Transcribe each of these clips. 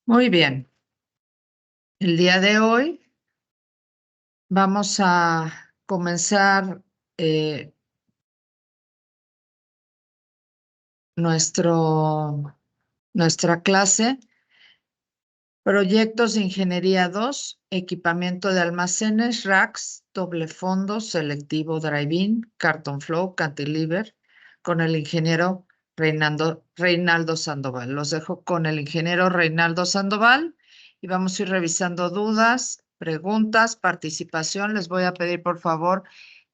Muy bien. El día de hoy vamos a comenzar eh, nuestra clase Proyectos de Ingeniería 2, Equipamiento de almacenes, racks, doble fondo, selectivo drive-in, carton flow, cantilever, con el ingeniero Reinaldo Sandoval. Los dejo con el ingeniero Reinaldo Sandoval y vamos a ir revisando dudas, preguntas, participación. Les voy a pedir, por favor,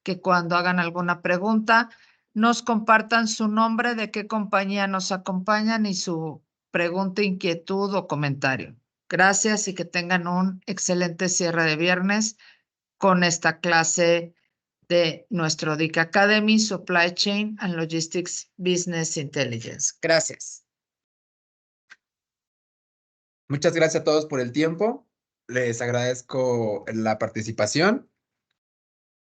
que cuando hagan alguna pregunta nos compartan su nombre, de qué compañía nos acompañan y su pregunta, inquietud o comentario. Gracias y que tengan un excelente cierre de viernes con esta clase de nuestro DIC Academy, Supply Chain and Logistics Business Intelligence. Gracias. Muchas gracias a todos por el tiempo. Les agradezco la participación.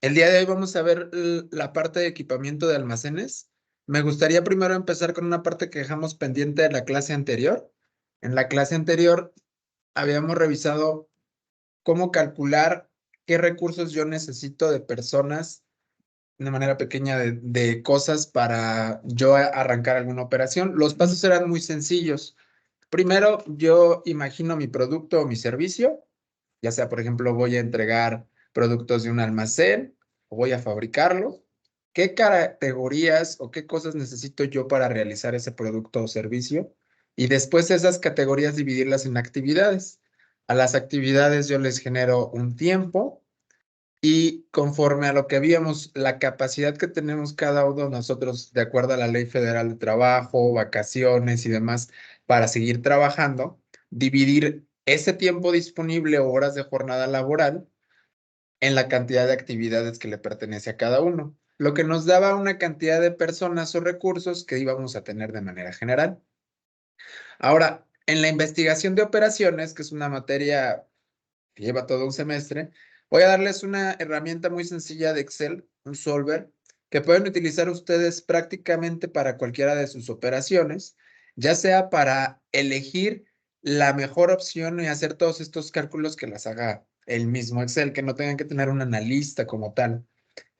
El día de hoy vamos a ver la parte de equipamiento de almacenes. Me gustaría primero empezar con una parte que dejamos pendiente de la clase anterior. En la clase anterior habíamos revisado cómo calcular qué recursos yo necesito de personas, de manera pequeña de cosas para yo arrancar alguna operación. Los pasos eran muy sencillos. Primero, yo imagino mi producto o mi servicio, ya sea, por ejemplo, voy a entregar productos de un almacén o voy a fabricarlo. ¿Qué categorías o qué cosas necesito yo para realizar ese producto o servicio? Y después esas categorías dividirlas en actividades. A las actividades yo les genero un tiempo y conforme a lo que habíamos, la capacidad que tenemos cada uno de nosotros, de acuerdo a la Ley Federal de Trabajo, vacaciones y demás, para seguir trabajando, dividir ese tiempo disponible o horas de jornada laboral en la cantidad de actividades que le pertenece a cada uno, lo que nos daba una cantidad de personas o recursos que íbamos a tener de manera general. Ahora, en la investigación de operaciones, que es una materia que lleva todo un semestre, voy a darles una herramienta muy sencilla de Excel, un solver, que pueden utilizar ustedes prácticamente para cualquiera de sus operaciones, ya sea para elegir la mejor opción y hacer todos estos cálculos que las haga el mismo Excel, que no tengan que tener un analista como tal.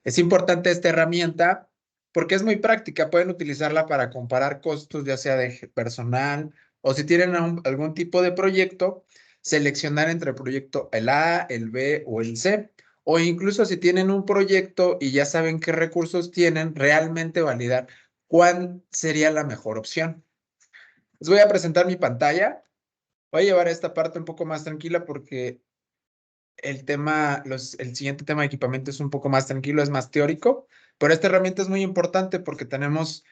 Es importante esta herramienta porque es muy práctica. Pueden utilizarla para comparar costos, ya sea de personal o si tienen algún tipo de proyecto, seleccionar entre el proyecto el A, el B o el C. O incluso si tienen un proyecto y ya saben qué recursos tienen, realmente validar cuál sería la mejor opción. Les voy a presentar mi pantalla. Voy a llevar esta parte un poco más tranquila porque el siguiente tema de equipamiento es un poco más tranquilo, es más teórico, pero esta herramienta es muy importante porque tenemos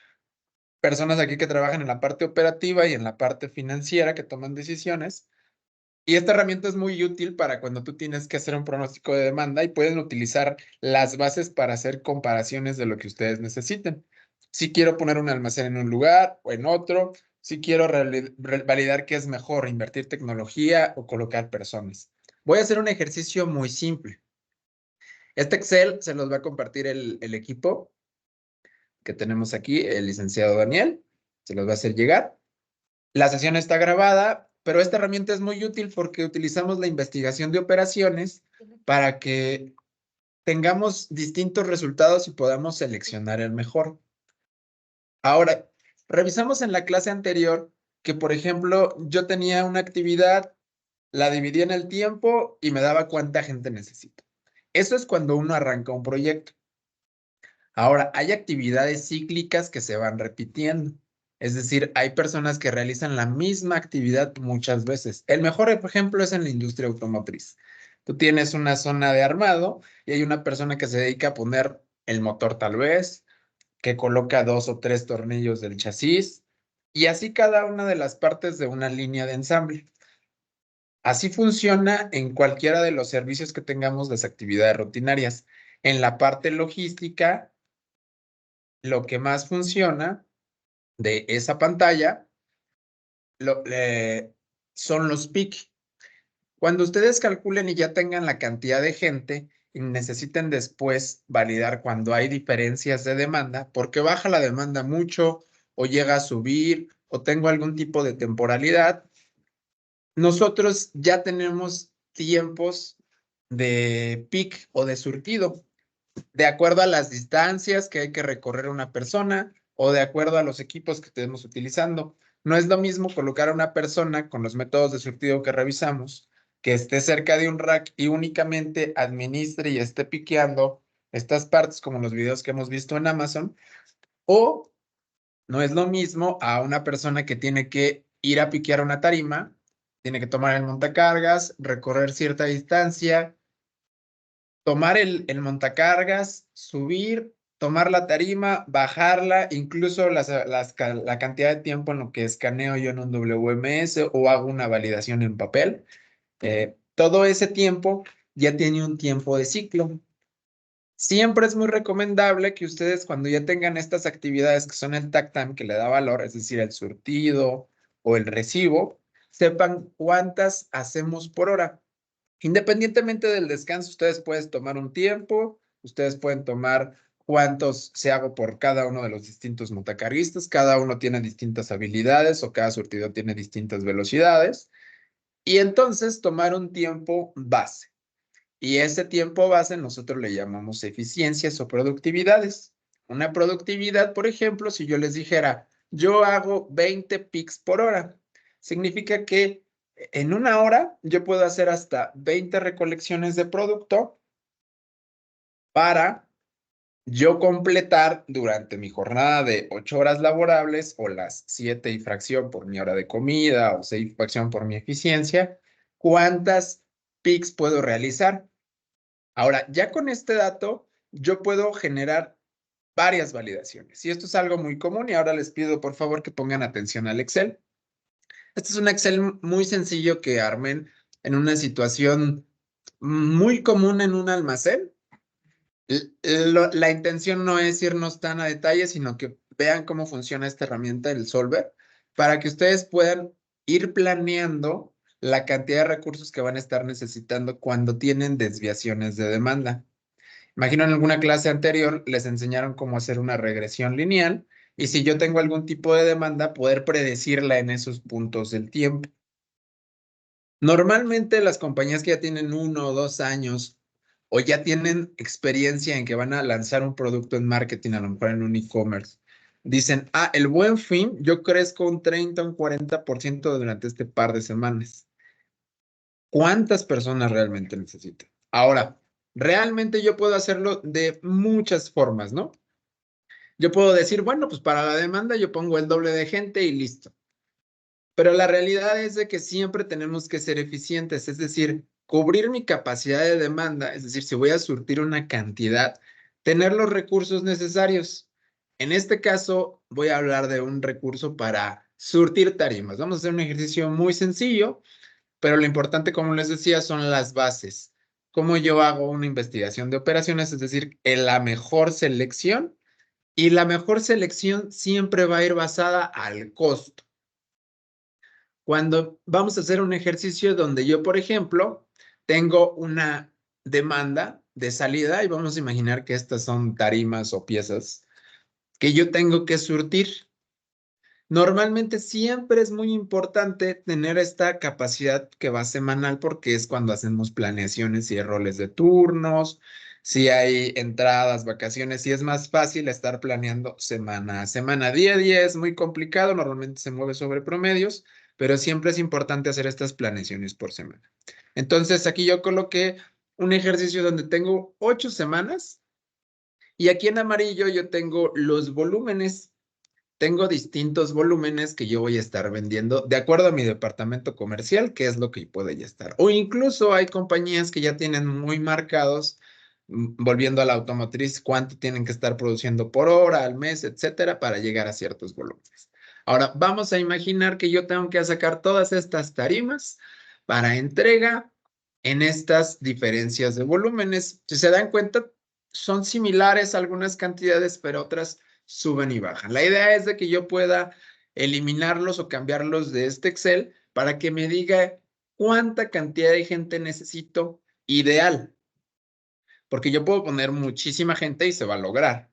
personas aquí que trabajan en la parte operativa y en la parte financiera que toman decisiones. Y esta herramienta es muy útil para cuando tú tienes que hacer un pronóstico de demanda y pueden utilizar las bases para hacer comparaciones de lo que ustedes necesiten. Si quiero poner un almacén en un lugar o en otro, si quiero validar qué es mejor, invertir tecnología o colocar personas. Voy a hacer un ejercicio muy simple. Este Excel se los va a compartir el equipo que tenemos aquí, el licenciado Daniel, se los va a hacer llegar. La sesión está grabada, pero esta herramienta es muy útil porque utilizamos la investigación de operaciones para que tengamos distintos resultados y podamos seleccionar el mejor. Ahora, revisamos en la clase anterior que, por ejemplo, yo tenía una actividad, la dividí en el tiempo y me daba cuánta gente necesito. Eso es cuando uno arranca un proyecto. Ahora, hay actividades cíclicas que se van repitiendo. Es decir, hay personas que realizan la misma actividad muchas veces. El mejor ejemplo es en la industria automotriz. Tú tienes una zona de armado y hay una persona que se dedica a poner el motor tal vez, que coloca 2 o 3 tornillos del chasis y así cada una de las partes de una línea de ensamble. Así funciona en cualquiera de los servicios que tengamos las actividades rutinarias. En la parte logística, lo que más funciona de esa pantalla son los peak. Cuando ustedes calculen y ya tengan la cantidad de gente y necesiten después validar cuando hay diferencias de demanda, porque baja la demanda mucho o llega a subir o tengo algún tipo de temporalidad, nosotros ya tenemos tiempos de peak o de surtido, de acuerdo a las distancias que hay que recorrer una persona o de acuerdo a los equipos que estemos utilizando. No es lo mismo colocar a una persona con los métodos de surtido que revisamos, que esté cerca de un rack y únicamente administre y esté piqueando estas partes como los videos que hemos visto en Amazon, o no es lo mismo a una persona que tiene que ir a piquear una tarima, tiene que tomar el montacargas, recorrer cierta distancia, tomar el montacargas, subir, tomar la tarima, bajarla, incluso la cantidad de tiempo en lo que escaneo yo en un WMS o hago una validación en papel. Todo ese tiempo ya tiene un tiempo de ciclo. Siempre es muy recomendable que ustedes cuando ya tengan estas actividades que son el takt time que le da valor, es decir, el surtido o el recibo, sepan cuántas hacemos por hora. Independientemente del descanso, ustedes pueden tomar un tiempo, ustedes pueden tomar cuántos se hago por cada uno de los distintos montacarguistas, cada uno tiene distintas habilidades o cada surtidor tiene distintas velocidades, y entonces tomar un tiempo base. Y ese tiempo base nosotros le llamamos eficiencias o productividades. Una productividad, por ejemplo, si yo les dijera, yo hago 20 pics por hora, significa que en una hora yo puedo hacer hasta 20 recolecciones de producto para yo completar durante mi jornada de 8 horas laborables o las 7 y fracción por mi hora de comida o 6 y fracción por mi eficiencia, ¿cuántas pics puedo realizar? Ahora, ya con este dato, yo puedo generar varias validaciones. Y esto es algo muy común y ahora les pido por favor que pongan atención al Excel. Este es un Excel muy sencillo que armen en una situación muy común en un almacén. La intención no es irnos tan a detalle, sino que vean cómo funciona esta herramienta, el Solver, para que ustedes puedan ir planeando la cantidad de recursos que van a estar necesitando cuando tienen desviaciones de demanda. Imagino en alguna clase anterior les enseñaron cómo hacer una regresión lineal y si yo tengo algún tipo de demanda, poder predecirla en esos puntos del tiempo. Normalmente las compañías que ya tienen 1 o 2 años o ya tienen experiencia en que van a lanzar un producto en marketing, a lo mejor en un e-commerce, dicen, el Buen Fin, yo crezco un 30 o un 40% durante este par de semanas. ¿Cuántas personas realmente necesito? Ahora, realmente yo puedo hacerlo de muchas formas, ¿no? Yo puedo decir, bueno, pues para la demanda yo pongo el doble de gente y listo. Pero la realidad es de que siempre tenemos que ser eficientes, es decir, cubrir mi capacidad de demanda, es decir, si voy a surtir una cantidad, tener los recursos necesarios. En este caso, voy a hablar de un recurso para surtir tarimas. Vamos a hacer un ejercicio muy sencillo, pero lo importante, como les decía, son las bases. Cómo yo hago una investigación de operaciones, es decir, en la mejor selección, y la mejor selección siempre va a ir basada al costo. Cuando vamos a hacer un ejercicio donde yo, por ejemplo, tengo una demanda de salida y vamos a imaginar que estas son tarimas o piezas que yo tengo que surtir. Normalmente siempre es muy importante tener esta capacidad que va semanal porque es cuando hacemos planeaciones y roles de turnos, si hay entradas, vacaciones, y es más fácil estar planeando semana a semana. Día a día es muy complicado, normalmente se mueve sobre promedios, pero siempre es importante hacer estas planeaciones por semana. Entonces aquí yo coloqué un ejercicio donde tengo 8 semanas y aquí en amarillo yo tengo los volúmenes. Tengo distintos volúmenes que yo voy a estar vendiendo de acuerdo a mi departamento comercial, que es lo que puede ya estar. O incluso hay compañías que ya tienen muy marcados, volviendo a la automotriz, cuánto tienen que estar produciendo por hora, al mes, etcétera, para llegar a ciertos volúmenes. Ahora, vamos a imaginar que yo tengo que sacar todas estas tarimas para entrega en estas diferencias de volúmenes. Si se dan cuenta, son similares algunas cantidades, pero otras suben y bajan. La idea es de que yo pueda eliminarlos o cambiarlos de este Excel para que me diga cuánta cantidad de gente necesito ideal. Porque yo puedo poner muchísima gente y se va a lograr,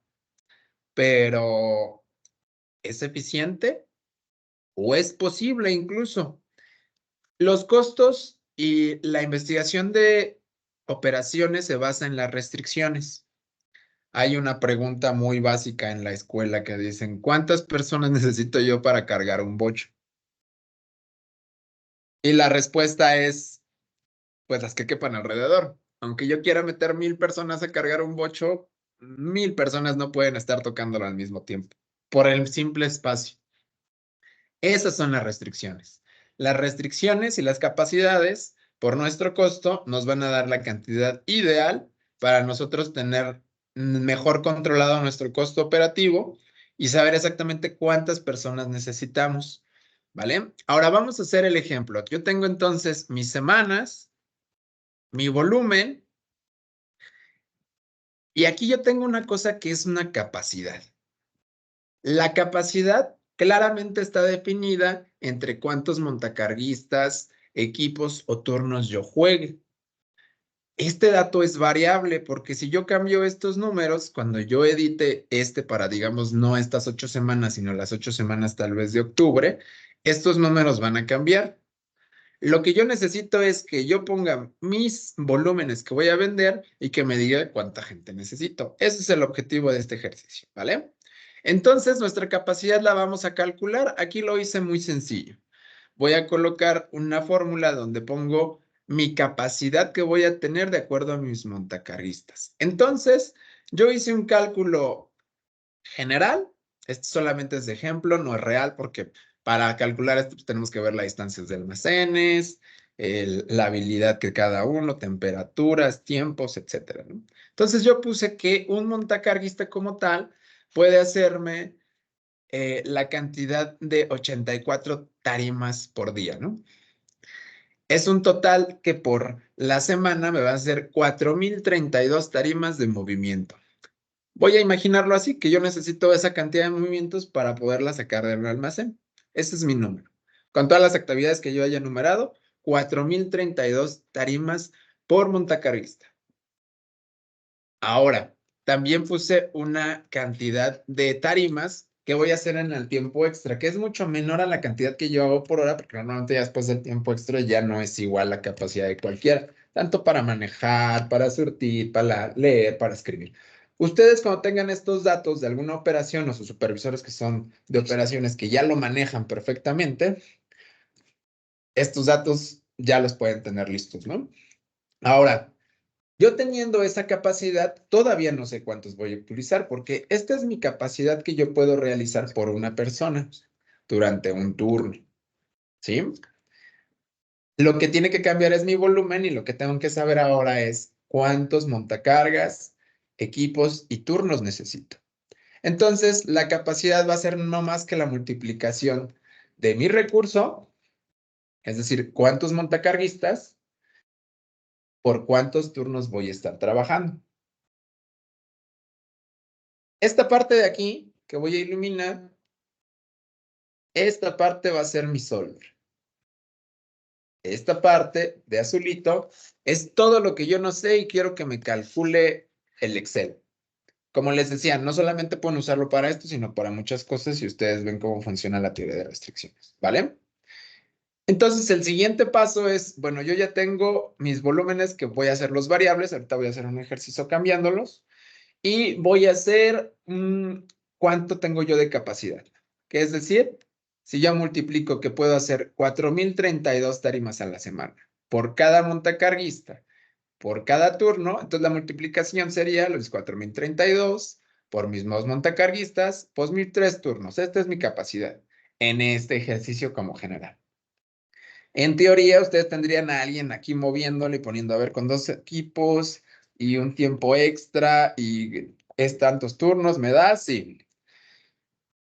pero ¿es eficiente o es posible incluso? Los costos y la investigación de operaciones se basa en las restricciones. Hay una pregunta muy básica en la escuela que dicen, ¿cuántas personas necesito yo para cargar un bocho? Y la respuesta es, pues las que quepan alrededor. Aunque yo quiera meter 1000 personas a cargar un bocho, 1000 personas no pueden estar tocándolo al mismo tiempo, por el simple espacio. Esas son las restricciones. Las restricciones y las capacidades, por nuestro costo, nos van a dar la cantidad ideal para nosotros tener mejor controlado nuestro costo operativo y saber exactamente cuántas personas necesitamos, ¿vale? Ahora vamos a hacer el ejemplo. Yo tengo entonces mis semanas, mi volumen, y aquí yo tengo una cosa que es una capacidad. La capacidad claramente está definida entre cuántos montacarguistas, equipos o turnos yo juegue. Este dato es variable porque si yo cambio estos números, cuando yo edite para, digamos, no estas 8 semanas, sino las 8 semanas tal vez de octubre, estos números van a cambiar. Lo que yo necesito es que yo ponga mis volúmenes que voy a vender y que me diga cuánta gente necesito. Ese es el objetivo de este ejercicio, ¿vale? Entonces, nuestra capacidad la vamos a calcular. Aquí lo hice muy sencillo. Voy a colocar una fórmula donde pongo mi capacidad que voy a tener de acuerdo a mis montacarguistas. Entonces, yo hice un cálculo general. Este solamente es de ejemplo, no es real porque para calcular esto pues, tenemos que ver las distancias de almacenes, la habilidad que cada uno, temperaturas, tiempos, etcétera, ¿no? Entonces yo puse que un montacarguista como tal puede hacerme la cantidad de 84 tarimas por día, ¿no? Es un total que por la semana me va a hacer 4032 tarimas de movimiento. Voy a imaginarlo así, que yo necesito esa cantidad de movimientos para poderla sacar del almacén. Ese es mi número. Con todas las actividades que yo haya enumerado, 4032 tarimas por montacarguista. Ahora, también puse una cantidad de tarimas que voy a hacer en el tiempo extra, que es mucho menor a la cantidad que yo hago por hora, porque normalmente ya después del tiempo extra ya no es igual la capacidad de cualquiera, tanto para manejar, para surtir, para leer, para escribir. Ustedes cuando tengan estos datos de alguna operación o sus supervisores que son de operaciones que ya lo manejan perfectamente, estos datos ya los pueden tener listos, ¿no? Ahora, yo teniendo esa capacidad, todavía no sé cuántos voy a utilizar, porque esta es mi capacidad que yo puedo realizar por una persona durante un turno, ¿sí? Lo que tiene que cambiar es mi volumen y lo que tengo que saber ahora es cuántos montacargas, equipos y turnos necesito. Entonces, la capacidad va a ser no más que la multiplicación de mi recurso, es decir, cuántos montacarguistas por cuántos turnos voy a estar trabajando. Esta parte de aquí que voy a iluminar, esta parte va a ser mi solver. Esta parte de azulito es todo lo que yo no sé y quiero que me calcule el Excel. Como les decía, no solamente pueden usarlo para esto, sino para muchas cosas y ustedes ven cómo funciona la teoría de restricciones, ¿vale? Entonces, el siguiente paso es, bueno, yo ya tengo mis volúmenes que voy a hacer los variables. Ahorita voy a hacer un ejercicio cambiándolos. Y voy a hacer cuánto tengo yo de capacidad. Que es decir, si yo multiplico que puedo hacer 4032 tarimas a la semana por cada montacarguista, por cada turno, entonces la multiplicación sería los 4032 por mis dos montacarguistas, pues mis 3 turnos. Esta es mi capacidad en este ejercicio como general. En teoría, ustedes tendrían a alguien aquí moviéndole y poniendo a ver con 2 equipos y un tiempo extra y es tantos turnos, ¿me da? Sí.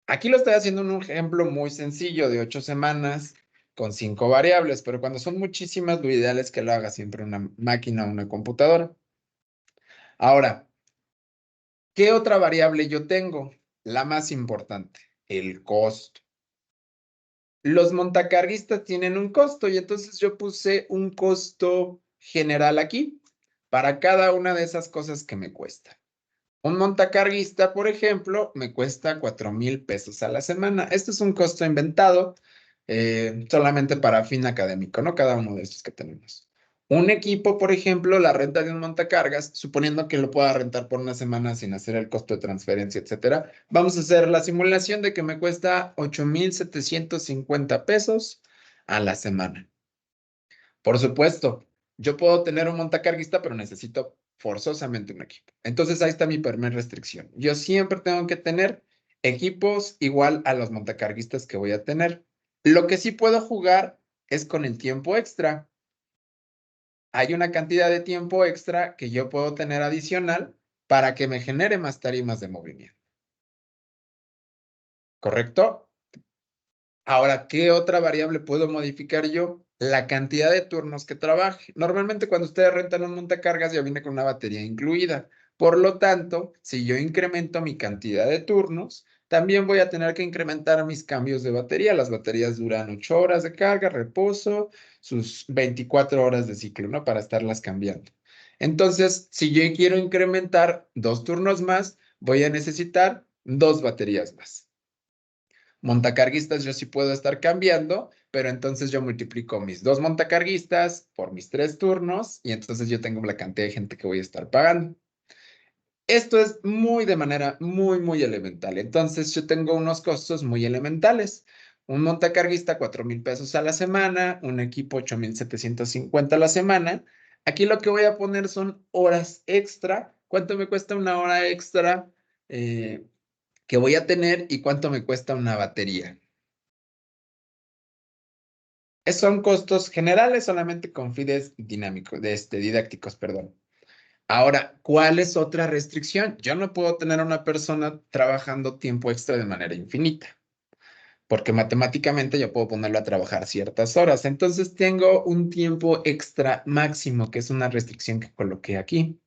Aquí lo estoy haciendo en un ejemplo muy sencillo de 8 semanas con 5 variables, pero cuando son muchísimas, lo ideal es que lo haga siempre una máquina o una computadora. Ahora, ¿qué otra variable yo tengo? La más importante, el costo. Los montacarguistas tienen un costo y entonces yo puse un costo general aquí para cada una de esas cosas que me cuesta. Un montacarguista, por ejemplo, me cuesta 4000 pesos a la semana. Esto es un costo inventado. solamente para fin académico, ¿no? Cada uno de estos que tenemos. Un equipo, por ejemplo, la renta de un montacargas, suponiendo que lo pueda rentar por una semana sin hacer el costo de transferencia, etcétera, vamos a hacer la simulación de que me cuesta 8,750 pesos a la semana. Por supuesto, yo puedo tener un montacarguista, pero necesito forzosamente un equipo. Entonces ahí está mi primera restricción. Yo siempre tengo que tener equipos igual a los montacarguistas que voy a tener. Lo que sí puedo jugar es con el tiempo extra. Hay una cantidad de tiempo extra que yo puedo tener adicional para que me genere más tarimas de movimiento. ¿Correcto? Ahora, ¿qué otra variable puedo modificar yo? La cantidad de turnos que trabaje. Normalmente cuando ustedes rentan un montacargas ya viene con una batería incluida. Por lo tanto, si yo incremento mi cantidad de turnos, también voy a tener que incrementar mis cambios de batería. Las baterías duran 8 horas de carga, reposo, sus 24 horas de ciclo, ¿no? Para estarlas cambiando. Entonces, si yo quiero incrementar 2 turnos más, voy a necesitar 2 baterías más. Montacarguistas yo sí puedo estar cambiando, pero entonces yo multiplico mis 2 montacarguistas por mis 3 turnos y entonces yo tengo la cantidad de gente que voy a estar pagando. Esto es muy de manera muy elemental. Entonces yo tengo unos costos muy elementales. Un montacarguista, 4,000 pesos a la semana, un equipo 8,750 a la semana. Aquí lo que voy a poner son horas extra. ¿Cuánto me cuesta una hora extra? Que voy a tener y cuánto me cuesta una batería. Son costos generales solamente con fines dinámicos, didácticos, perdón. Ahora, ¿cuál es otra restricción? Yo no puedo tener a una persona trabajando tiempo extra de manera infinita, porque matemáticamente yo puedo ponerlo a trabajar ciertas horas. Entonces tengo un tiempo extra máximo, que es una restricción que coloqué aquí.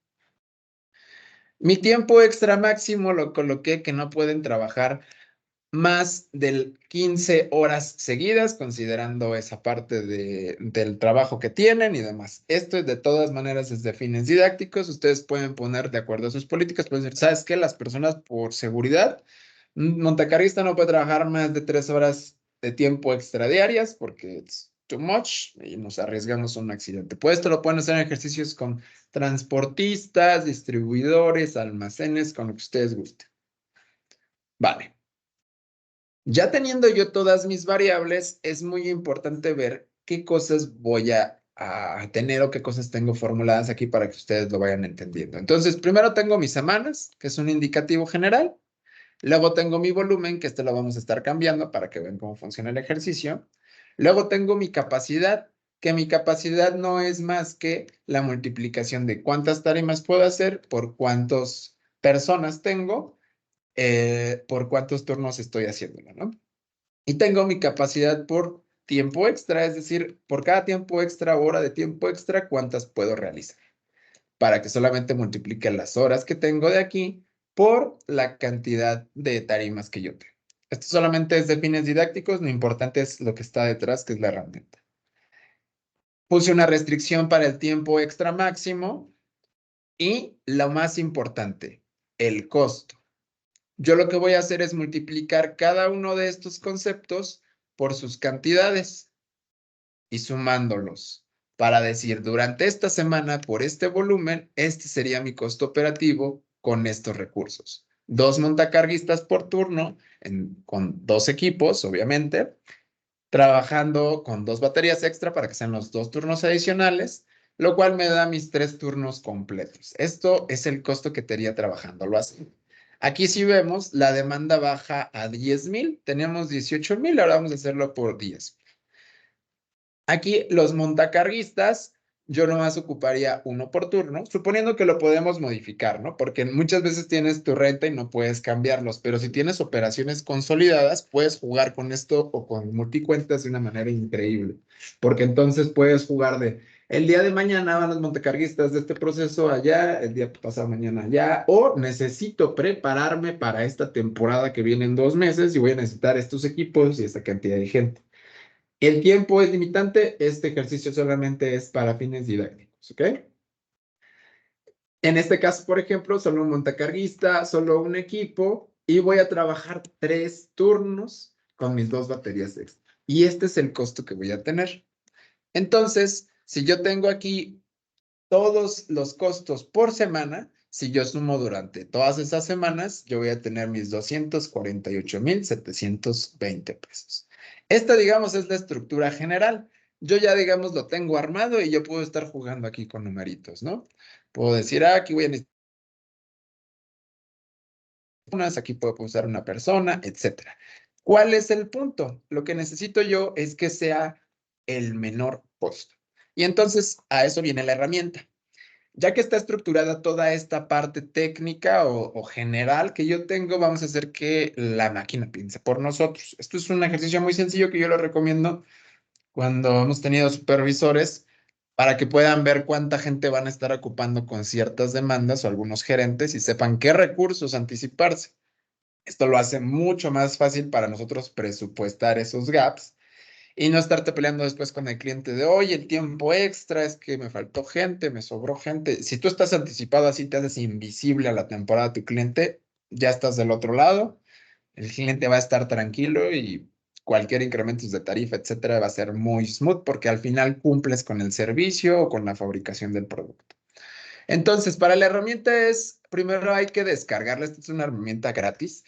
Mi tiempo extra máximo lo coloqué que no pueden trabajar más de 15 horas seguidas, considerando esa parte del trabajo que tienen y demás. Esto de todas maneras es de fines didácticos. Ustedes pueden poner de acuerdo a sus políticas, pueden decir, ¿sabes qué? Las personas por seguridad, un montacarguista no puede trabajar más de 3 horas de tiempo extra diarias porque es too much y nos arriesgamos a un accidente. Pues esto lo pueden hacer en ejercicios con transportistas, distribuidores, almacenes, con lo que ustedes gusten. Vale. Ya teniendo yo todas mis variables, es muy importante ver qué cosas voy a tener o qué cosas tengo formuladas aquí para que ustedes lo vayan entendiendo. Entonces, primero tengo mis semanas, que es un indicativo general. Luego tengo mi volumen, que este lo vamos a estar cambiando para que vean cómo funciona el ejercicio. Luego tengo mi capacidad, que mi capacidad no es más que la multiplicación de cuántas tarimas puedo hacer por cuántas personas tengo, por cuántos turnos estoy haciéndolo, ¿no? Y tengo mi capacidad por tiempo extra, es decir, por cada tiempo extra, hora de tiempo extra, cuántas puedo realizar. Para que solamente multiplique las horas que tengo de aquí por la cantidad de tarimas que yo tengo. Esto solamente es de fines didácticos, lo importante es lo que está detrás, que es la herramienta. Puse una restricción para el tiempo extra máximo y lo más importante, el costo. Yo lo que voy a hacer es multiplicar cada uno de estos conceptos por sus cantidades y sumándolos para decir, durante esta semana, por este volumen, este sería mi costo operativo con estos recursos. 2 montacarguistas por turno, con 2 equipos, obviamente, trabajando con 2 baterías extra para que sean los 2 turnos adicionales, lo cual me da mis 3 turnos completos. Esto es el costo que tendría trabajándolo así. Aquí si vemos, la demanda baja a 10,000. Teníamos 18,000, ahora vamos a hacerlo por 10. Aquí los montacarguistas, yo nomás ocuparía uno por turno, suponiendo que lo podemos modificar, ¿no? Porque muchas veces tienes tu renta y no puedes cambiarlos, pero si tienes operaciones consolidadas, puedes jugar con esto o con multicuentas de una manera increíble, porque entonces puedes jugar el día de mañana van los montacarguistas de este proceso allá, el día pasado mañana allá, o necesito prepararme para esta temporada que viene en 2 meses y voy a necesitar estos equipos y esta cantidad de gente. El tiempo es limitante, este ejercicio solamente es para fines didácticos, ¿ok? En este caso, por ejemplo, solo un montacarguista, solo un equipo, y voy a trabajar 3 turnos con mis 2 baterías extra. y este es el costo que voy a tener. Entonces, si yo tengo aquí todos los costos por semana, si yo sumo durante todas esas semanas, yo voy a tener mis 248,720 pesos. Esta, digamos, es la estructura general. Yo ya, digamos, lo tengo armado y yo puedo estar jugando aquí con numeritos, ¿no? Puedo decir, aquí voy a necesitar unas, aquí puedo usar una persona, etcétera. ¿Cuál es el punto? Lo que necesito yo es que sea el menor costo. Y entonces a eso viene la herramienta. Ya que está estructurada toda esta parte técnica o general que yo tengo, vamos a hacer que la máquina piense por nosotros. Esto es un ejercicio muy sencillo que yo lo recomiendo cuando hemos tenido supervisores para que puedan ver cuánta gente van a estar ocupando con ciertas demandas o algunos gerentes y sepan qué recursos anticiparse. Esto lo hace mucho más fácil para nosotros presupuestar esos gaps y no estarte peleando después con el cliente de, oye, el tiempo extra, es que me faltó gente, me sobró gente. Si tú estás anticipado así, te haces invisible a la temporada de tu cliente, ya estás del otro lado, el cliente va a estar tranquilo y cualquier incremento de tarifa, etcétera, va a ser muy smooth porque al final cumples con el servicio o con la fabricación del producto. Entonces, para la herramienta es, primero hay que descargarla, esta es una herramienta gratis.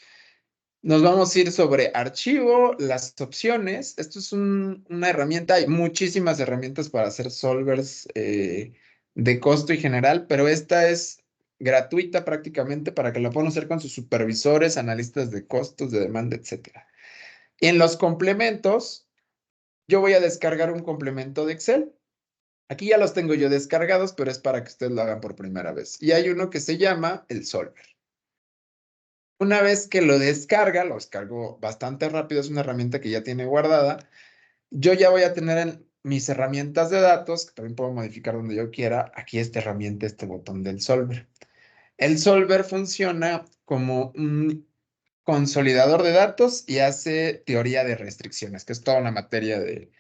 Nos vamos a ir sobre archivo, las opciones. Esto es una herramienta, hay muchísimas herramientas para hacer solvers de costo y general, pero esta es gratuita prácticamente para que la puedan hacer con sus supervisores, analistas de costos, de demanda, etcétera. Y en los complementos, yo voy a descargar un complemento de Excel. Aquí ya los tengo yo descargados, pero es para que ustedes lo hagan por primera vez. Y hay uno que se llama el solver. Una vez que lo descarga, lo descargo bastante rápido, es una herramienta que ya tiene guardada. Yo ya voy a tener en mis herramientas de datos, que también puedo modificar donde yo quiera, aquí esta herramienta, este botón del solver. El solver funciona como un consolidador de datos y hace teoría de restricciones, que es toda una materia de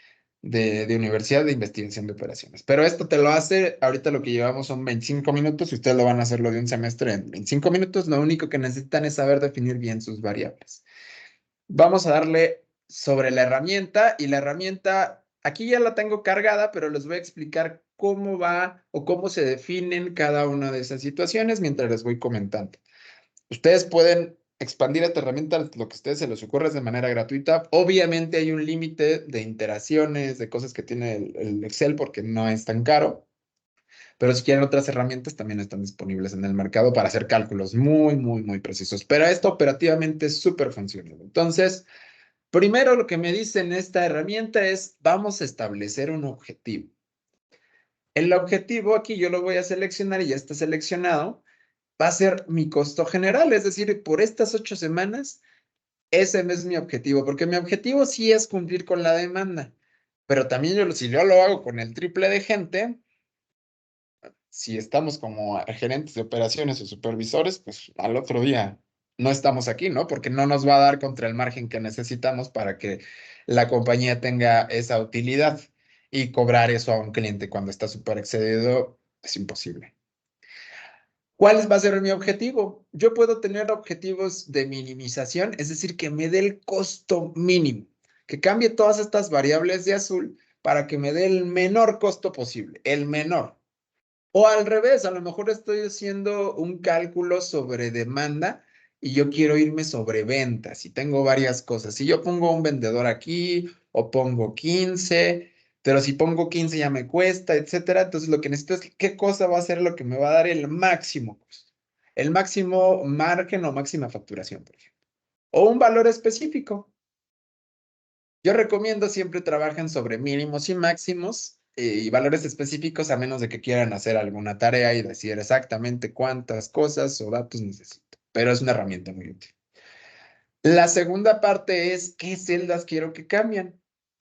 Universidad de Investigación de Operaciones. Pero esto te lo hace, ahorita lo que llevamos son 25 minutos y ustedes lo van a hacerlo de un semestre en 25 minutos. Lo único que necesitan es saber definir bien sus variables. Vamos a darle sobre la herramienta y la herramienta, aquí ya la tengo cargada, pero les voy a explicar cómo va o cómo se definen cada una de esas situaciones mientras les voy comentando. Ustedes pueden expandir esta herramienta lo que a ustedes se les ocurra de manera gratuita. Obviamente hay un límite de iteraciones, de cosas que tiene el Excel porque no es tan caro. Pero si quieren otras herramientas, también están disponibles en el mercado para hacer cálculos muy, muy, muy precisos. Pero esto operativamente es súper funcional. Entonces, primero lo que me dice en esta herramienta es, vamos a establecer un objetivo. El objetivo aquí yo lo voy a seleccionar y ya está seleccionado. Va a ser mi costo general, es decir, por estas 8 semanas, ese es mi objetivo, porque mi objetivo sí es cumplir con la demanda, pero también si yo lo hago con el triple de gente, si estamos como gerentes de operaciones o supervisores, pues al otro día no estamos aquí, ¿no? Porque no nos va a dar contra el margen que necesitamos para que la compañía tenga esa utilidad y cobrar eso a un cliente cuando está súper excedido es imposible. ¿Cuál va a ser mi objetivo? Yo puedo tener objetivos de minimización, es decir, que me dé el costo mínimo, que cambie todas estas variables de azul para que me dé el menor costo posible, el menor. O al revés, a lo mejor estoy haciendo un cálculo sobre demanda y yo quiero irme sobre ventas y tengo varias cosas. Si yo pongo un vendedor aquí o pongo 15, pero si pongo 15 ya me cuesta, etcétera. Entonces lo que necesito es qué cosa va a ser lo que me va a dar el máximo costo, el máximo margen o máxima facturación, por ejemplo. O un valor específico. Yo recomiendo siempre trabajen sobre mínimos y máximos y valores específicos a menos de que quieran hacer alguna tarea y decir exactamente cuántas cosas o datos necesito. Pero es una herramienta muy útil. La segunda parte es qué celdas quiero que cambien.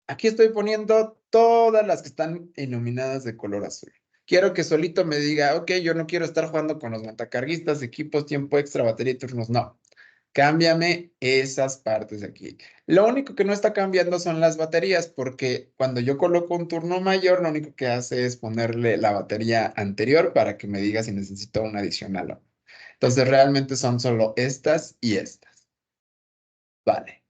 Aquí estoy poniendo todas las que están iluminadas de color azul. Quiero que solito me diga, ok, yo no quiero estar jugando con los montacarguistas, equipos, tiempo extra, batería y turnos. No, cámbiame esas partes de aquí. Lo único que no está cambiando son las baterías, porque cuando yo coloco un turno mayor, lo único que hace es ponerle la batería anterior para que me diga si necesito una adicional o no. Entonces, realmente son solo estas y estas. Vale.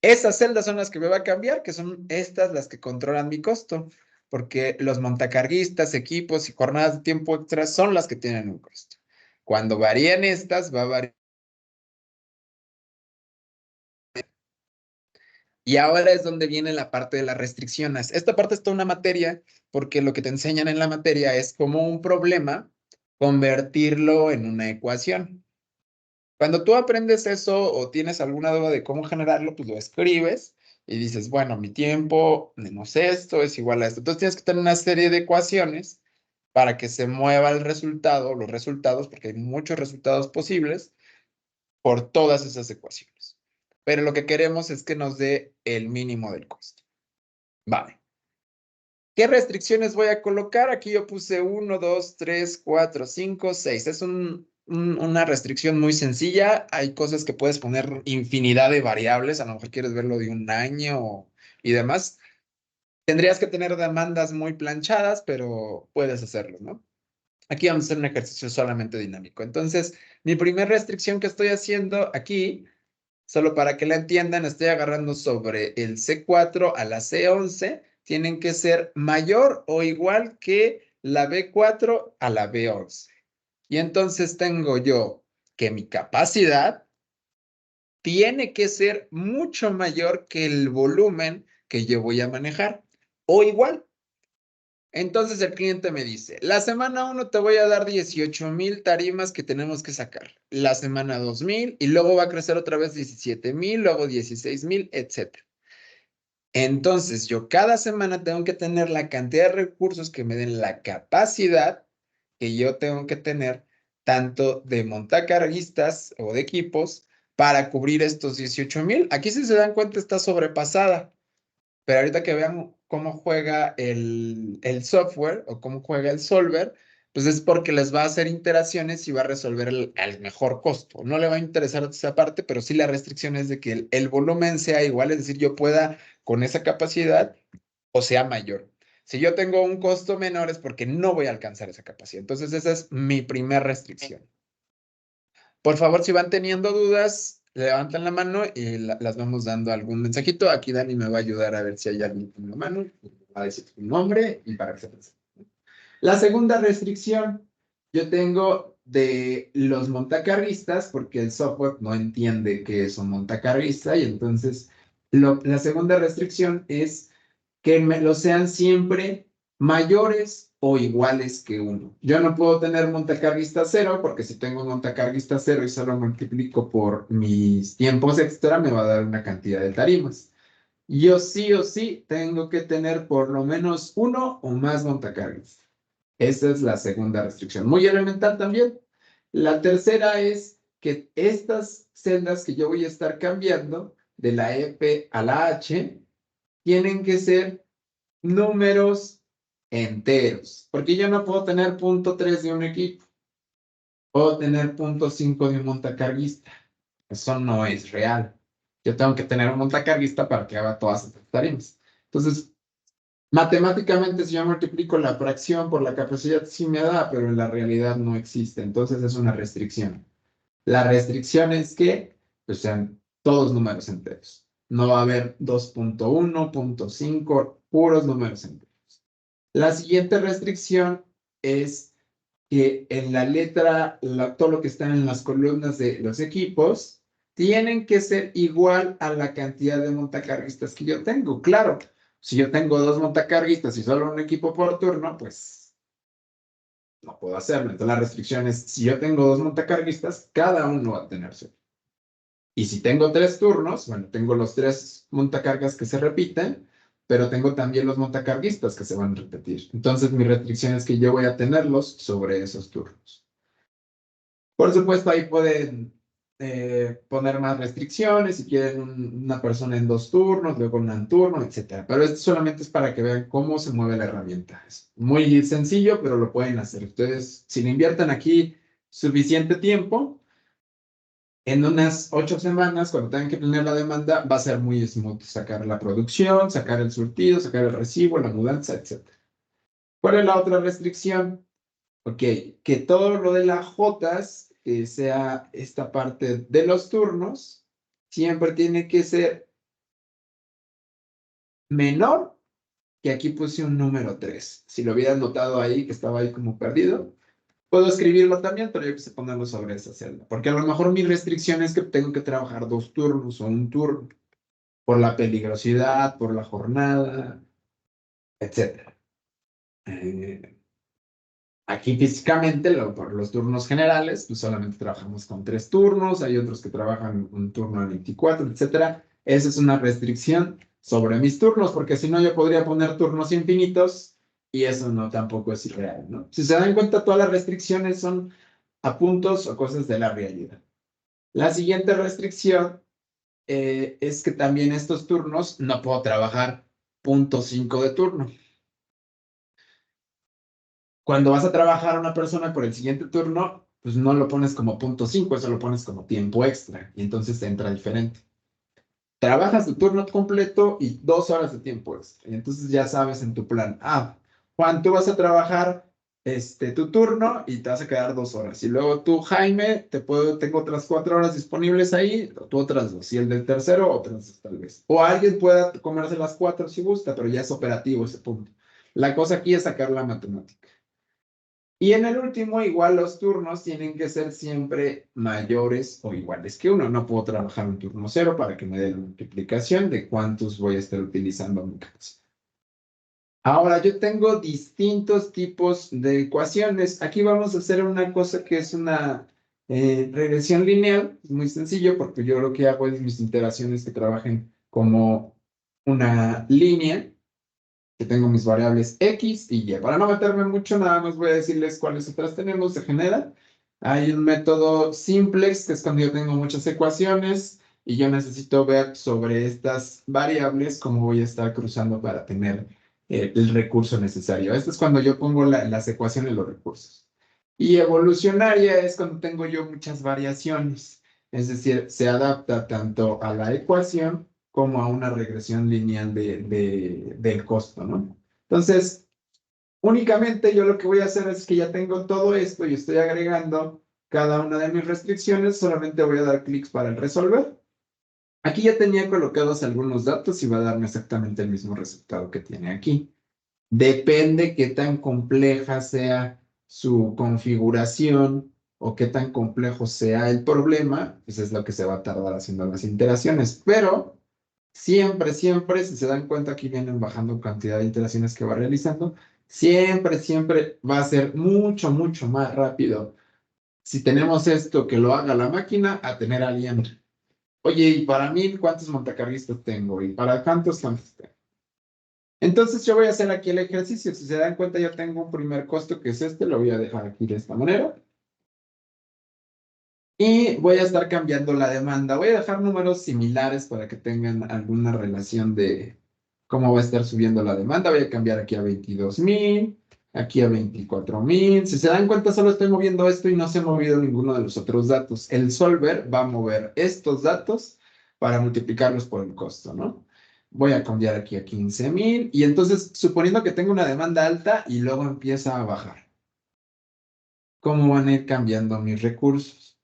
Esas celdas son las que me va a cambiar, que son estas las que controlan mi costo, porque los montacarguistas, equipos y jornadas de tiempo extra son las que tienen un costo. Cuando varíen estas, va a variar. Y ahora es donde viene la parte de las restricciones. Esta parte es toda una materia, porque lo que te enseñan en la materia es como un problema convertirlo en una ecuación. Cuando tú aprendes eso o tienes alguna duda de cómo generarlo, pues lo escribes y dices, bueno, mi tiempo menos esto es igual a esto. Entonces tienes que tener una serie de ecuaciones para que se mueva el resultado, los resultados, porque hay muchos resultados posibles por todas esas ecuaciones. Pero lo que queremos es que nos dé el mínimo del costo. Vale. ¿Qué restricciones voy a colocar? Aquí yo puse 1, 2, 3, 4, 5, 6. Es una restricción muy sencilla. Hay cosas que puedes poner infinidad de variables. A lo mejor quieres verlo de un año y demás. Tendrías que tener demandas muy planchadas, pero puedes hacerlo, ¿no? Aquí vamos a hacer un ejercicio solamente dinámico. Entonces, mi primera restricción que estoy haciendo aquí, solo para que la entiendan, estoy agarrando sobre el C4 a la C11, tienen que ser mayor o igual que la B4 a la B11. Y entonces tengo yo que mi capacidad tiene que ser mucho mayor que el volumen que yo voy a manejar, o igual. Entonces el cliente me dice, la semana 1 te voy a dar 18,000 tarimas que tenemos que sacar. La semana 2,000 y luego va a crecer otra vez 17,000, luego 16,000, etcétera. Entonces yo cada semana tengo que tener la cantidad de recursos que me den la capacidad que yo tengo que tener tanto de montacarguistas o de equipos para cubrir estos 18,000. Aquí si se dan cuenta está sobrepasada. Pero ahorita que vean cómo juega el software o cómo juega el solver, pues es porque les va a hacer iteraciones y va a resolver al mejor costo. No le va a interesar esa parte, pero sí la restricción es de que el volumen sea igual, es decir, yo pueda con esa capacidad o sea mayor. Si yo tengo un costo menor es porque no voy a alcanzar esa capacidad. Entonces esa es mi primera restricción. Por favor, si van teniendo dudas, levantan la mano y las vamos dando algún mensajito. Aquí Dani me va a ayudar a ver si hay alguien con la mano. Va a decir su nombre y para que se presente. La segunda restricción, yo tengo de los montacarguistas, porque el software no entiende que es un montacarguista, y entonces la segunda restricción es que me lo sean siempre mayores o iguales que uno. Yo no puedo tener montacarguista cero, porque si tengo un montacarguista cero y solo multiplico por mis tiempos extra, me va a dar una cantidad de tarimas. Yo sí o sí tengo que tener por lo menos uno o más montacargas. Esa es la segunda restricción. Muy elemental también. La tercera es que estas celdas que yo voy a estar cambiando de la F a la H tienen que ser números enteros, porque yo no puedo tener punto 3 de un equipo, puedo tener punto 5 de un montacarguista. Eso no es real. Yo tengo que tener un montacarguista para que haga todas estas tareas. Entonces, matemáticamente, si yo multiplico la fracción por la capacidad, sí me da, pero en la realidad no existe. Entonces, es una restricción. La restricción es que pues, sean todos números enteros. No va a haber 2.1, 2.5, puros números enteros. La siguiente restricción es que en la letra, todo lo que está en las columnas de los equipos, tienen que ser igual a la cantidad de montacarguistas que yo tengo. Claro, si yo tengo 2 montacarguistas y solo un equipo por turno, pues no puedo hacerlo. Entonces la restricción es, si yo tengo 2 montacarguistas, cada uno va a tener su. Y si tengo 3 turnos, bueno, tengo los 3 montacargas que se repiten, pero tengo también los montacarguistas que se van a repetir. Entonces, mi restricción es que yo voy a tenerlos sobre esos turnos. Por supuesto, ahí pueden poner más restricciones, si quieren una persona en 2 turnos, luego una en turno, etcétera. Pero esto solamente es para que vean cómo se mueve la herramienta. Es muy sencillo, pero lo pueden hacer. Ustedes, si le invierten aquí suficiente tiempo, en unas 8 semanas, cuando tengan que planear la demanda, va a ser muy smooth sacar la producción, sacar el surtido, sacar el recibo, la mudanza, etc. ¿Cuál es la otra restricción? Ok, que todo lo de las Jotas, que sea esta parte de los turnos, siempre tiene que ser menor que aquí puse un número 3. Si lo hubieran notado ahí, que estaba ahí como perdido, puedo escribirlo también, pero yo quise ponerlo sobre esa celda. Porque a lo mejor mi restricción es que tengo que trabajar 2 turnos o un turno, por la peligrosidad, por la jornada, etcétera. Aquí físicamente, por los turnos generales, pues solamente trabajamos con 3 turnos, hay otros que trabajan un turno de 24, etcétera. Esa es una restricción sobre mis turnos, porque si no yo podría poner turnos infinitos y eso no tampoco es irreal, ¿no? Si se dan cuenta, todas las restricciones son a puntos o cosas de la realidad. La siguiente restricción es que también estos turnos no puedo trabajar .5 de turno. Cuando vas a trabajar a una persona por el siguiente turno, pues no lo pones como .5, eso lo pones como tiempo extra y entonces te entra diferente. Trabajas tu turno completo y 2 horas de tiempo extra. Y entonces ya sabes en tu plan, Juan, tú vas a trabajar tu turno y te vas a quedar 2 horas. Y luego tú, Jaime, tengo otras 4 horas disponibles ahí, tú otras 2. Y el del tercero, otras 2 tal vez. O alguien pueda comerse las 4 si gusta, pero ya es operativo ese punto. La cosa aquí es sacar la matemática. Y en el último, igual los turnos tienen que ser siempre mayores o iguales que uno. No puedo trabajar un turno cero para que me dé la multiplicación de cuántos voy a estar utilizando en mi caso. Ahora, yo tengo distintos tipos de ecuaciones. Aquí vamos a hacer una cosa que es una regresión lineal. Es muy sencillo porque yo lo que hago es mis iteraciones que trabajen como una línea, que tengo mis variables X y Y. Para no meterme mucho, nada más voy a decirles cuáles otras tenemos. Se genera. Hay un método simplex, que es cuando yo tengo muchas ecuaciones y yo necesito ver sobre estas variables cómo voy a estar cruzando para tener el recurso necesario. Esto es cuando yo pongo las ecuaciones, los recursos. Y evolucionaria es cuando tengo yo muchas variaciones. Es decir, se adapta tanto a la ecuación como a una regresión lineal del costo, ¿no? Entonces, únicamente yo lo que voy a hacer es que ya tengo todo esto y estoy agregando cada una de mis restricciones, solamente voy a dar clics para el resolver. Aquí ya tenía colocados algunos datos y va a darme exactamente el mismo resultado que tiene aquí. Depende qué tan compleja sea su configuración o qué tan complejo sea el problema, pues es lo que se va a tardar haciendo las iteraciones. Pero siempre, siempre, si se dan cuenta, aquí vienen bajando cantidad de iteraciones que va realizando. Siempre, siempre va a ser mucho, mucho más rápido si tenemos esto que lo haga la máquina a tener a alguien. Oye, ¿y para 1000 cuántos montacarguistas tengo? ¿Y para cuántos tengo? Entonces yo voy a hacer aquí el ejercicio. Si se dan cuenta, yo tengo un primer costo que es este. Lo voy a dejar aquí de esta manera. Y voy a estar cambiando la demanda. Voy a dejar números similares para que tengan alguna relación de cómo va a estar subiendo la demanda. Voy a cambiar aquí a 22,000, aquí a 24,000. Si se dan cuenta, solo estoy moviendo esto y no se ha movido ninguno de los otros datos. El solver va a mover estos datos para multiplicarlos por el costo, ¿no? Voy a cambiar aquí a 15,000 y entonces, suponiendo que tengo una demanda alta y luego empieza a bajar, ¿cómo van a ir cambiando mis recursos?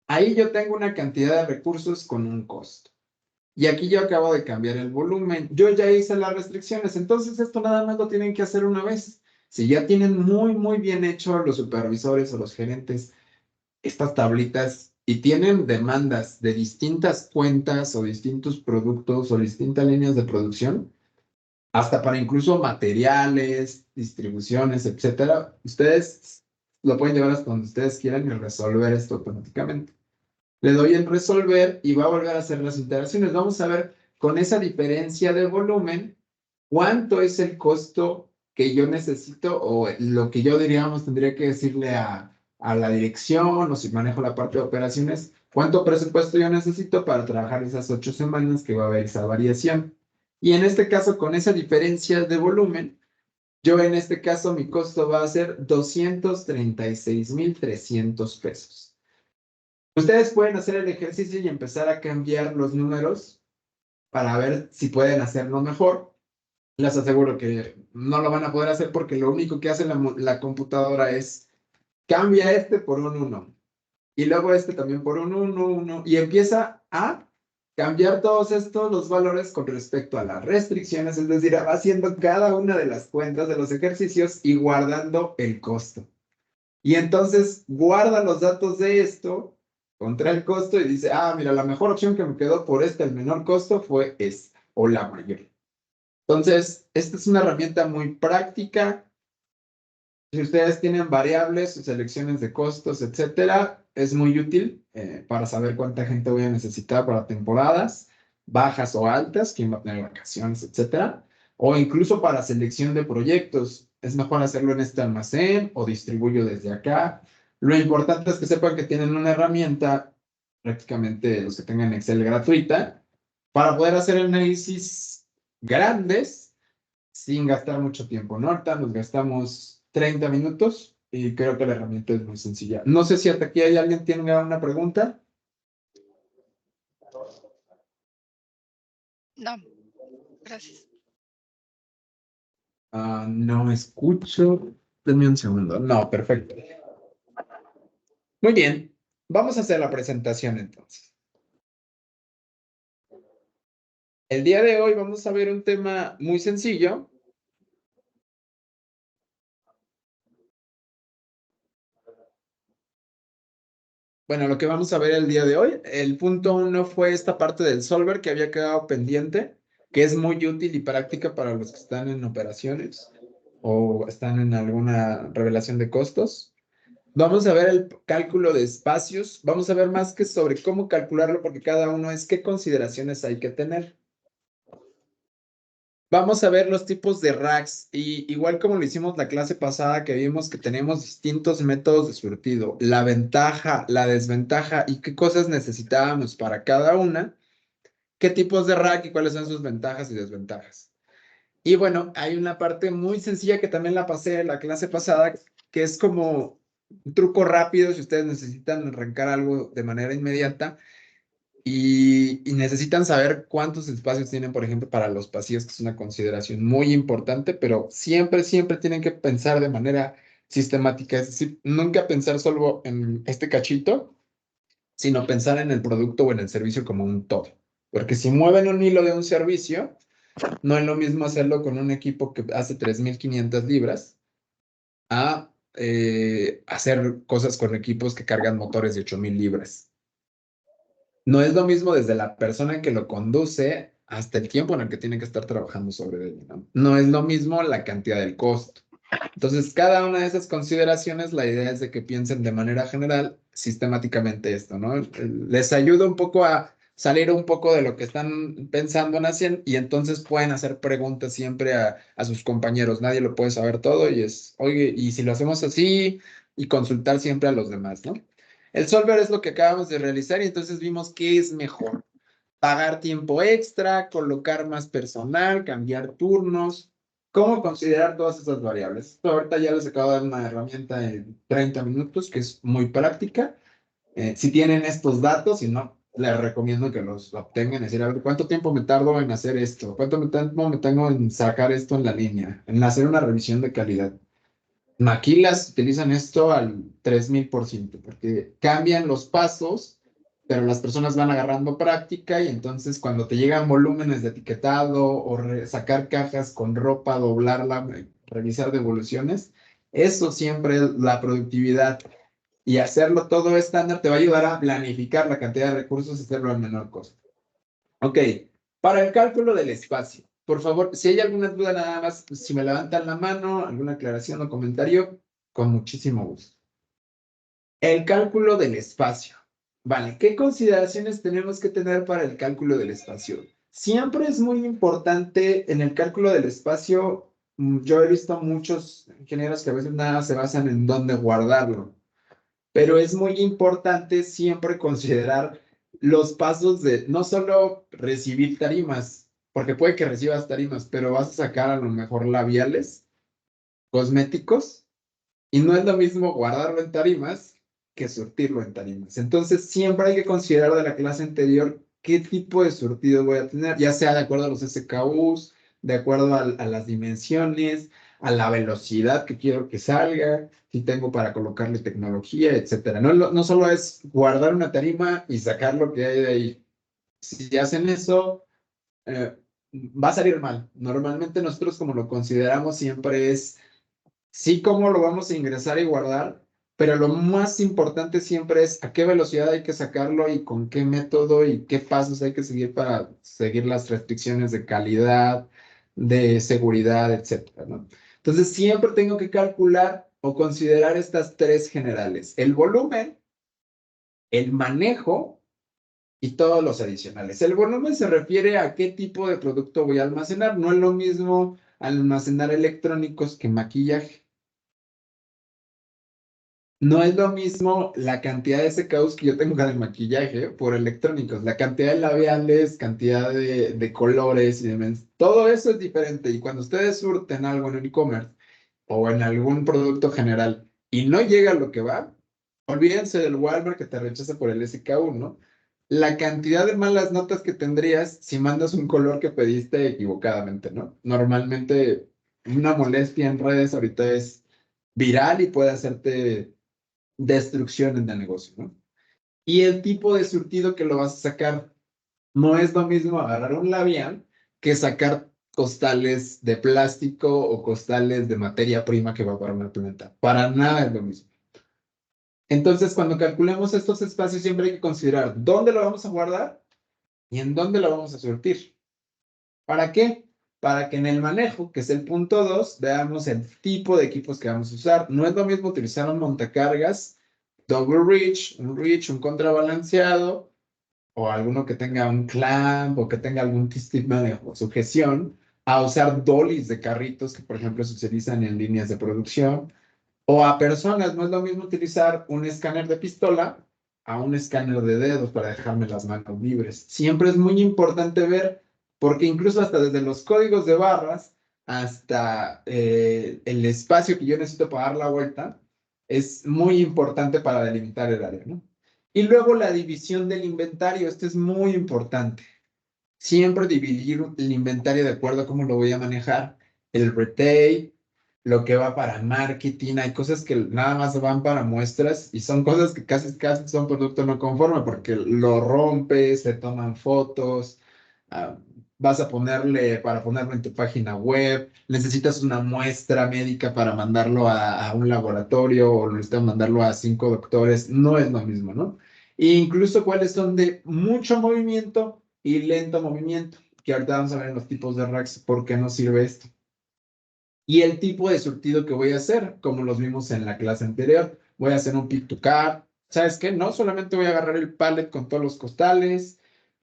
Ahí yo tengo una cantidad de recursos con un costo. Y aquí yo acabo de cambiar el volumen. Yo ya hice las restricciones, entonces esto nada más lo tienen que hacer una vez. Si ya tienen muy, muy bien hecho los supervisores o los gerentes estas tablitas y tienen demandas de distintas cuentas o distintos productos o distintas líneas de producción, hasta para incluso materiales, distribuciones, etcétera, ustedes lo pueden llevar hasta donde ustedes quieran y resolver esto automáticamente. Le doy en resolver y va a volver a hacer las iteraciones. Vamos a ver con esa diferencia de volumen, cuánto es el costo que yo necesito o lo que yo diríamos tendría que decirle a la dirección o si manejo la parte de operaciones, cuánto presupuesto yo necesito para trabajar esas 8 semanas que va a haber esa variación. Y en este caso, con esa diferencia de volumen, yo en este caso mi costo va a ser 236,300 pesos. Ustedes pueden hacer el ejercicio y empezar a cambiar los números para ver si pueden hacerlo mejor. Les aseguro que no lo van a poder hacer porque lo único que hace la computadora es cambia este por un 1. y luego este también por 1, 1, 1, y empieza a cambiar todos estos los valores con respecto a las restricciones, es decir, va haciendo cada una de las cuentas de los ejercicios y guardando el costo. Y entonces guarda los datos de esto contra el costo y dice, ah, mira, la mejor opción que me quedó por el menor costo fue esta, o la mayor. Entonces, esta es una herramienta muy práctica. Si ustedes tienen variables, selecciones de costos, etcétera, es muy útil para saber cuánta gente voy a necesitar para temporadas bajas o altas, quién va a tener vacaciones, etcétera. O incluso para selección de proyectos. Es mejor hacerlo en este almacén o distribuyo desde acá. Lo importante es que sepan que tienen una herramienta, prácticamente los que tengan Excel gratuita, para poder hacer análisis grandes sin gastar mucho tiempo, ¿no? Ahorita nos gastamos 30 minutos y creo que la herramienta es muy sencilla. No sé si hasta aquí hay alguien que tenga una pregunta. No, gracias. No escucho. Denme un segundo. No, perfecto. Muy bien. Vamos a hacer la presentación entonces. El día de hoy vamos a ver un tema muy sencillo. Bueno, lo que vamos a ver el día de hoy, el punto 1 fue esta parte del solver que había quedado pendiente, que es muy útil y práctica para los que están en operaciones o están en alguna revelación de costos. Vamos a ver el cálculo de espacios. Vamos a ver más que sobre cómo calcularlo, porque cada uno es qué consideraciones hay que tener. Vamos a ver los tipos de racks y igual como lo hicimos la clase pasada que vimos que tenemos distintos métodos de surtido, la ventaja, la desventaja y qué cosas necesitábamos para cada una, qué tipos de rack y cuáles son sus ventajas y desventajas. Y bueno, hay una parte muy sencilla que también la pasé en la clase pasada, que es como un truco rápido si ustedes necesitan arrancar algo de manera inmediata y necesitan saber cuántos espacios tienen, por ejemplo, para los pasillos, que es una consideración muy importante, pero siempre, siempre tienen que pensar de manera sistemática, es decir, nunca pensar solo en este cachito, sino pensar en el producto o en el servicio como un todo. Porque si mueven un hilo de un servicio, no es lo mismo hacerlo con un equipo que hace 3.500 libras a hacer cosas con equipos que cargan motores de 8.000 libras. No es lo mismo desde la persona que lo conduce hasta el tiempo en el que tiene que estar trabajando sobre ello, ¿no? No es lo mismo la cantidad del costo. Entonces, cada una de esas consideraciones, la idea es de que piensen de manera general, sistemáticamente esto, ¿no? Les ayuda un poco a salir un poco de lo que están pensando en hacer y entonces pueden hacer preguntas siempre a sus compañeros. Nadie lo puede saber todo y es, oye, ¿y si lo hacemos así? Y consultar siempre a los demás, ¿no? El solver es lo que acabamos de realizar y entonces vimos qué es mejor. Pagar tiempo extra, colocar más personal, cambiar turnos. ¿Cómo considerar todas esas variables? Esto ahorita ya les acabo de dar una herramienta en 30 minutos que es muy práctica. Si tienen estos datos, si no, les recomiendo que los obtengan. Es decir, a ver, ¿cuánto tiempo me tardo en hacer esto? ¿Cuánto tiempo me tengo en sacar esto en la línea? En hacer una revisión de calidad. Maquilas utilizan esto al 3000%, porque cambian los pasos, pero las personas van agarrando práctica y entonces cuando te llegan volúmenes de etiquetado o sacar cajas con ropa, doblarla, revisar devoluciones, eso siempre es la productividad y hacerlo todo estándar te va a ayudar a planificar la cantidad de recursos y hacerlo al menor costo. Ok, para el cálculo del espacio, por favor, si hay alguna duda nada más, si me levantan la mano, alguna aclaración o comentario, con muchísimo gusto. El cálculo del espacio. Vale, ¿qué consideraciones tenemos que tener para el cálculo del espacio? Siempre es muy importante en el cálculo del espacio. Yo he visto muchos ingenieros que a veces nada se basan en dónde guardarlo, pero es muy importante siempre considerar los pasos de no solo recibir tarimas, porque puede que recibas tarimas, pero vas a sacar a lo mejor labiales, cosméticos, y no es lo mismo guardarlo en tarimas que surtirlo en tarimas. Entonces, siempre hay que considerar de la clase anterior qué tipo de surtido voy a tener, ya sea de acuerdo a los SKUs, de acuerdo a las dimensiones, a la velocidad que quiero que salga, si tengo para colocarle tecnología, etcétera. No solo es guardar una tarima y sacar lo que hay de ahí. Si hacen eso, va a salir mal. Normalmente nosotros como lo consideramos siempre es, sí, cómo lo vamos a ingresar y guardar, pero lo más importante siempre es a qué velocidad hay que sacarlo y con qué método y qué pasos hay que seguir para seguir las restricciones de calidad, de seguridad, etcétera, ¿no? Entonces siempre tengo que calcular o considerar estas tres generales: el volumen, el manejo y todos los adicionales. El volumen se refiere a qué tipo de producto voy a almacenar. No es lo mismo almacenar electrónicos que maquillaje. No es lo mismo la cantidad de SKUs que yo tengo de maquillaje por electrónicos, la cantidad de labiales, cantidad de colores y demás. Todo eso es diferente. Y cuando ustedes surten algo en el e-commerce o en algún producto general y no llega lo que va, olvídense del Walmart que te rechaza por el SKU, ¿no? La cantidad de malas notas que tendrías si mandas un color que pediste equivocadamente, ¿no? Normalmente una molestia en redes ahorita es viral y puede hacerte destrucción en el negocio, ¿no? Y el tipo de surtido que lo vas a sacar, no es lo mismo agarrar un labial que sacar costales de plástico o costales de materia prima que va para una planta. Para nada es lo mismo. Entonces, cuando calculemos estos espacios, siempre hay que considerar dónde lo vamos a guardar y en dónde lo vamos a surtir. ¿Para qué? Para que en el manejo, que es el punto 2, veamos el tipo de equipos que vamos a usar. No es lo mismo utilizar un montacargas double reach, un contrabalanceado, o alguno que tenga un clamp o que tenga algún sistema de sujeción, a usar dollies de carritos que, por ejemplo, se utilizan en líneas de producción, o a personas. No es lo mismo utilizar un escáner de pistola a un escáner de dedos para dejarme las manos libres. Siempre es muy importante ver, porque incluso hasta desde los códigos de barras hasta el espacio que yo necesito para dar la vuelta, es muy importante para delimitar el área, ¿no? Y luego la división del inventario, esto es muy importante. Siempre dividir el inventario de acuerdo a cómo lo voy a manejar. El retail, lo que va para marketing, hay cosas que nada más van para muestras y son cosas que casi son producto no conforme porque lo rompes, se toman fotos, ah, vas a para ponerlo en tu página web, necesitas una muestra médica para mandarlo a un laboratorio o necesitas mandarlo a 5 doctores, no es lo mismo, ¿no? E incluso cuáles son de mucho movimiento y lento movimiento, que ahorita vamos a ver en los tipos de racks por qué nos sirve esto. Y el tipo de surtido que voy a hacer, como los vimos en la clase anterior, voy a hacer un pick to card. ¿Sabes qué? No solamente voy a agarrar el pallet con todos los costales,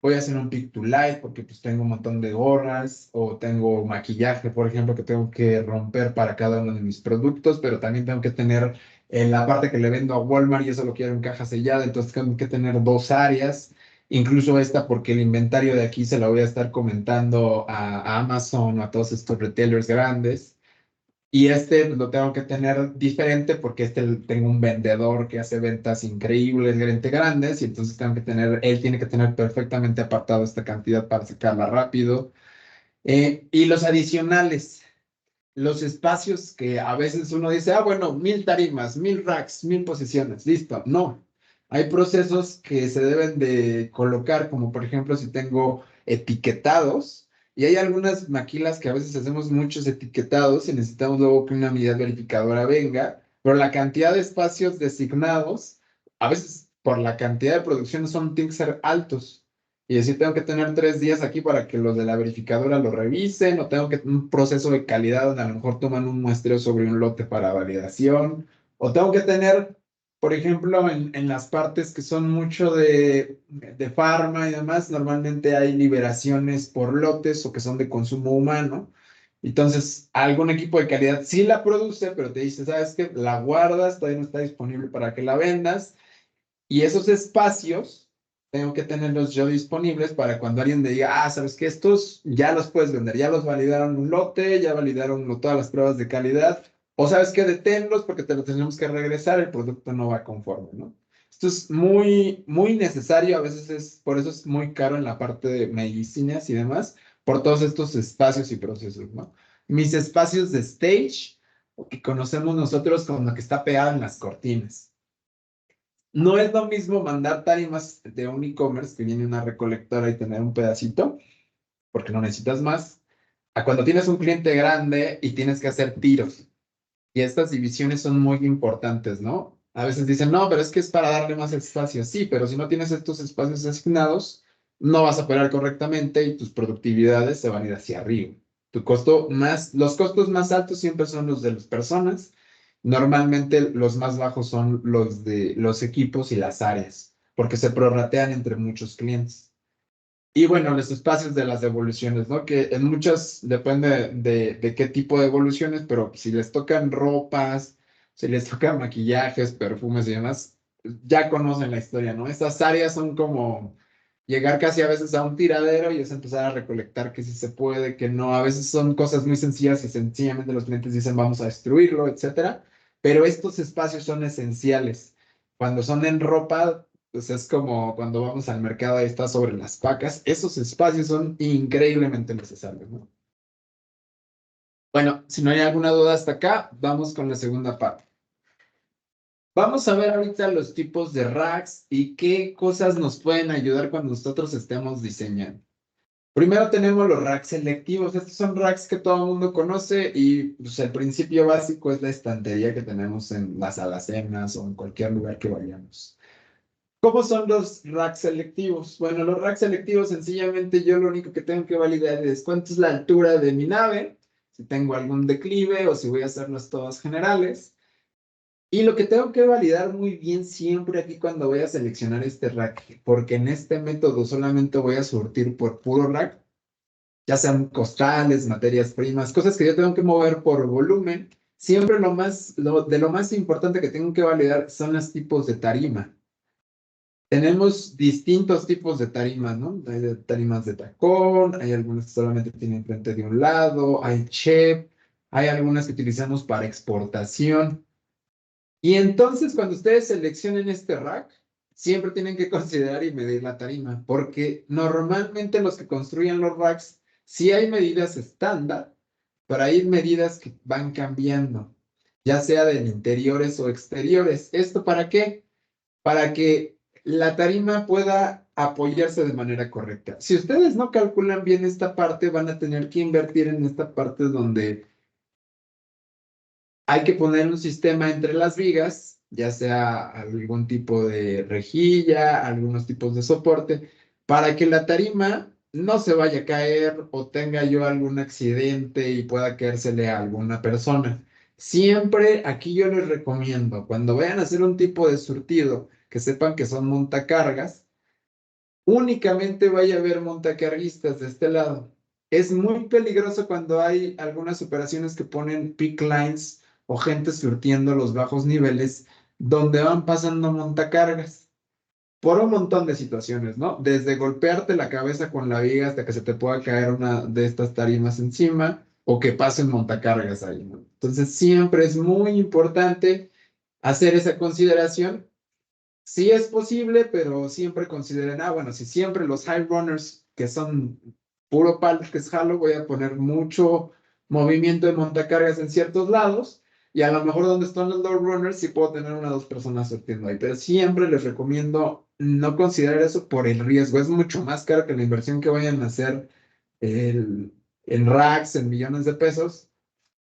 voy a hacer un pick to light porque pues tengo un montón de gorras o tengo maquillaje, por ejemplo, que tengo que romper para cada uno de mis productos, pero también tengo que tener en la parte que le vendo a Walmart y eso lo quiero en caja sellada, entonces tengo que tener dos áreas. Incluso esta porque el inventario de aquí se lo voy a estar comentando a Amazon o a todos estos retailers grandes. Y este pues, lo tengo que tener diferente porque tengo un vendedor que hace ventas increíbles, grandes, y entonces él tiene que tener perfectamente apartado esta cantidad para sacarla rápido. Y los adicionales, los espacios que a veces uno dice, ah, bueno, 1000 tarimas, 1000 racks, 1000 posiciones, listo. No, hay procesos que se deben de colocar, como por ejemplo si tengo etiquetados, y hay algunas maquilas que a veces hacemos muchos etiquetados y necesitamos luego que una unidad verificadora venga, pero la cantidad de espacios designados, a veces por la cantidad de producción tienen que ser altos. Y decir, tengo que tener 3 días aquí para que los de la verificadora lo revisen, o tengo que un proceso de calidad donde a lo mejor toman un muestreo sobre un lote para validación, o tengo que tener, por ejemplo, en las partes que son mucho de farma y demás, normalmente hay liberaciones por lotes o que son de consumo humano. Entonces, algún equipo de calidad sí la produce, pero te dice, ¿sabes qué? La guardas, todavía no está disponible para que la vendas. Y esos espacios tengo que tenerlos yo disponibles para cuando alguien me diga, ah, sabes que estos ya los puedes vender, ya los validaron un lote, ya validaron todas las pruebas de calidad, o sabes que deténlos porque te lo tenemos que regresar, el producto no va conforme, ¿no? Esto es muy, muy necesario, a veces por eso es muy caro en la parte de medicinas y demás, por todos estos espacios y procesos, ¿no? mis espacios de stage, que conocemos nosotros como lo que está pegado en las cortinas. No es lo mismo mandar tarimas de un e-commerce que viene una recolectora y tener un pedacito, porque no necesitas más, a cuando tienes un cliente grande y tienes que hacer tiros. Y estas divisiones son muy importantes, ¿no? A veces dicen, no, pero es que es para darle más espacio. Sí, pero si no tienes estos espacios asignados, no vas a operar correctamente y tus productividades se van a ir hacia arriba. Los costos más altos siempre son los de las personas. Normalmente los más bajos son los de los equipos y las áreas, porque se prorratean entre muchos clientes. Y bueno, los espacios de las devoluciones, ¿no? Que en muchas depende de qué tipo de devoluciones, pero si les tocan ropas, si les tocan maquillajes, perfumes y demás, ya conocen la historia, ¿no? Estas áreas son como llegar casi a veces a un tiradero y es empezar a recolectar que sí se puede, que no. A veces son cosas muy sencillas y sencillamente los clientes dicen vamos a destruirlo, etcétera. Pero estos espacios son esenciales. Cuando son en ropa, pues es como cuando vamos al mercado y está sobre las pacas. Esos espacios son increíblemente necesarios, ¿no? Bueno, si no hay alguna duda hasta acá, vamos con la segunda parte. Vamos a ver ahorita los tipos de racks y qué cosas nos pueden ayudar cuando nosotros estemos diseñando. Primero tenemos los racks selectivos. Estos son racks que todo el mundo conoce y pues, el principio básico es la estantería que tenemos en las alacenas o en cualquier lugar que vayamos. ¿Cómo son los racks selectivos? Bueno, los racks selectivos sencillamente yo lo único que tengo que validar es cuánto es la altura de mi nave, si tengo algún declive o si voy a hacerlos todos generales. Y lo que tengo que validar muy bien siempre aquí cuando voy a seleccionar este rack, porque en este método solamente voy a surtir por puro rack, ya sean costales, materias primas, cosas que yo tengo que mover por volumen. Siempre de lo más importante que tengo que validar son los tipos de tarima. Tenemos distintos tipos de tarimas, ¿no? Hay tarimas de tacón, hay algunas que solamente tienen frente de un lado, hay chep, hay algunas que utilizamos para exportación. Y entonces, cuando ustedes seleccionen este rack, siempre tienen que considerar y medir la tarima, porque normalmente los que construyen los racks, sí hay medidas estándar, pero hay medidas que van cambiando, ya sea de interiores o exteriores. ¿Esto para qué? Para que la tarima pueda apoyarse de manera correcta. Si ustedes no calculan bien esta parte, van a tener que invertir en esta parte donde hay que poner un sistema entre las vigas, ya sea algún tipo de rejilla, algunos tipos de soporte, para que la tarima no se vaya a caer o tenga yo algún accidente y pueda caérsele a alguna persona. Siempre aquí yo les recomiendo, cuando vayan a hacer un tipo de surtido, que sepan que son montacargas, únicamente vaya a haber montacarguistas de este lado. Es muy peligroso cuando hay algunas operaciones que ponen pick lines o gente surtiendo los bajos niveles donde van pasando montacargas por un montón de situaciones, ¿no? Desde golpearte la cabeza con la viga hasta que se te pueda caer una de estas tarimas encima o que pasen montacargas ahí, ¿no? Entonces siempre es muy importante hacer esa consideración. Sí es posible, pero siempre consideren, bueno, si siempre los high runners, que son puro palo, que es halo, voy a poner mucho movimiento de montacargas en ciertos lados, y a lo mejor donde están los low runners, sí puedo tener una o dos personas surtiendo ahí, pero siempre les recomiendo no considerar eso por el riesgo. Es mucho más caro que la inversión que vayan a hacer en racks, en millones de pesos,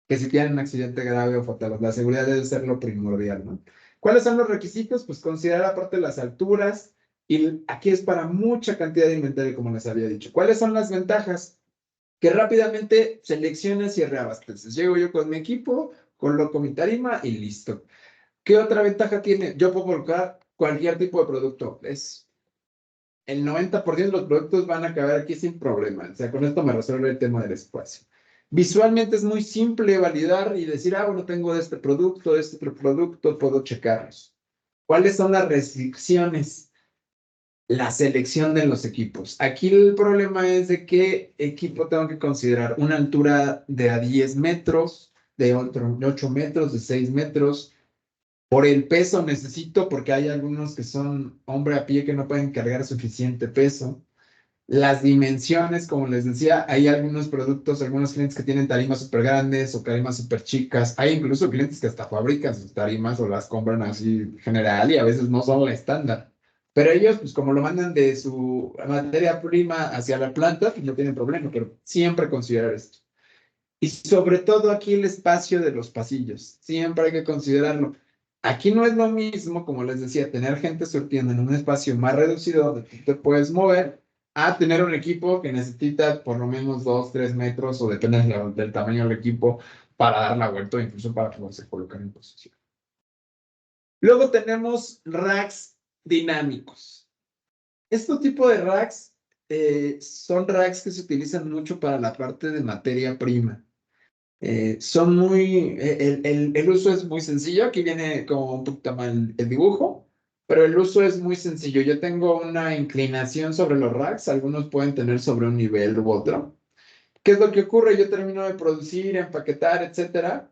que si tienen un accidente grave o fatal. La seguridad debe ser lo primordial, ¿no? ¿Cuáles son los requisitos? Pues considerar aparte las alturas, y aquí es para mucha cantidad de inventario, como les había dicho. ¿Cuáles son las ventajas? Que rápidamente selecciones y reabasteces. Llego yo con mi equipo, coloco mi tarima y listo. ¿Qué otra ventaja tiene? Yo puedo colocar cualquier tipo de producto. El 90% de los productos van a caber aquí sin problema. O sea, con esto me resuelve el tema del espacio. Visualmente es muy simple validar y decir, bueno, tengo este otro producto, puedo checarlos. ¿Cuáles son las restricciones? La selección de los equipos. Aquí el problema es de qué equipo tengo que considerar. Una altura de a 10 metros, de 8 metros, de 6 metros. Por el peso necesito, porque hay algunos que son hombre a pie que no pueden cargar suficiente peso. Las dimensiones, como les decía, hay algunos productos, algunos clientes que tienen tarimas súper grandes o tarimas súper chicas. Hay incluso clientes que hasta fabrican sus tarimas o las compran así general y a veces no son la estándar. Pero ellos, pues como lo mandan de su materia prima hacia la planta, pues no tienen problema, pero siempre considerar esto. Y sobre todo aquí el espacio de los pasillos, siempre hay que considerarlo. Aquí no es lo mismo, como les decía, tener gente surtiendo en un espacio más reducido donde tú te puedes mover, a tener un equipo que necesita por lo menos 2, 3 metros, o depende del tamaño del equipo, para dar la vuelta o incluso para poderse colocar en posición. Luego tenemos racks dinámicos. Este tipo de racks son racks que se utilizan mucho para la parte de materia prima. Son muy, el uso es muy sencillo, aquí viene como un poquito mal el dibujo, pero el uso es muy sencillo. Yo tengo una inclinación sobre los racks, algunos pueden tener sobre un nivel u otro. ¿Qué es lo que ocurre? Yo termino de producir, empaquetar, etcétera,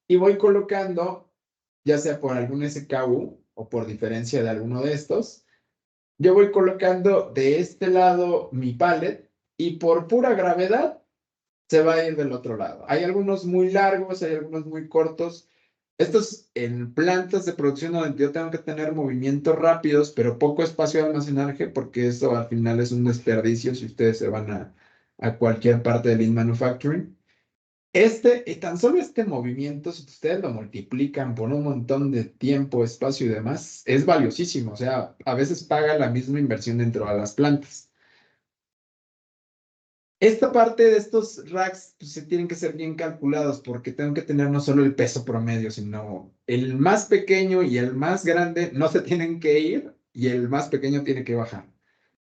y voy colocando, ya sea por algún SKU o por diferencia de alguno de estos, yo voy colocando de este lado mi pallet y por pura gravedad se va a ir del otro lado. Hay algunos muy largos, hay algunos muy cortos. Estos en plantas de producción donde yo tengo que tener movimientos rápidos, pero poco espacio de almacenaje, porque eso al final es un desperdicio si ustedes se van a cualquier parte del lean manufacturing. Y tan solo este movimiento, si ustedes lo multiplican por un montón de tiempo, espacio y demás, es valiosísimo. O sea, a veces paga la misma inversión dentro de las plantas. Esta parte de estos racks pues, se tienen que ser bien calculados porque tengo que tener no solo el peso promedio, sino el más pequeño y el más grande no se tienen que ir y el más pequeño tiene que bajar.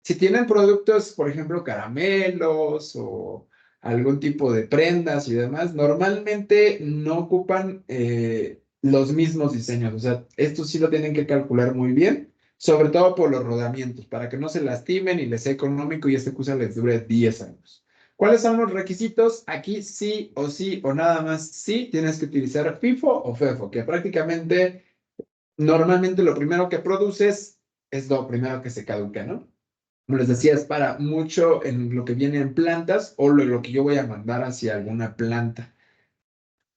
Si tienen productos, por ejemplo, caramelos o algún tipo de prendas y demás, normalmente no ocupan los mismos diseños. O sea, esto sí lo tienen que calcular muy bien, sobre todo por los rodamientos, para que no se lastimen y les sea económico y este cosa les dure 10 años. ¿Cuáles son los requisitos? Aquí sí o nada más sí tienes que utilizar FIFO o FEFO, que prácticamente normalmente lo primero que produces es lo primero que se caduca, ¿no? Como les decía, es para mucho en lo que viene en plantas o lo que yo voy a mandar hacia alguna planta.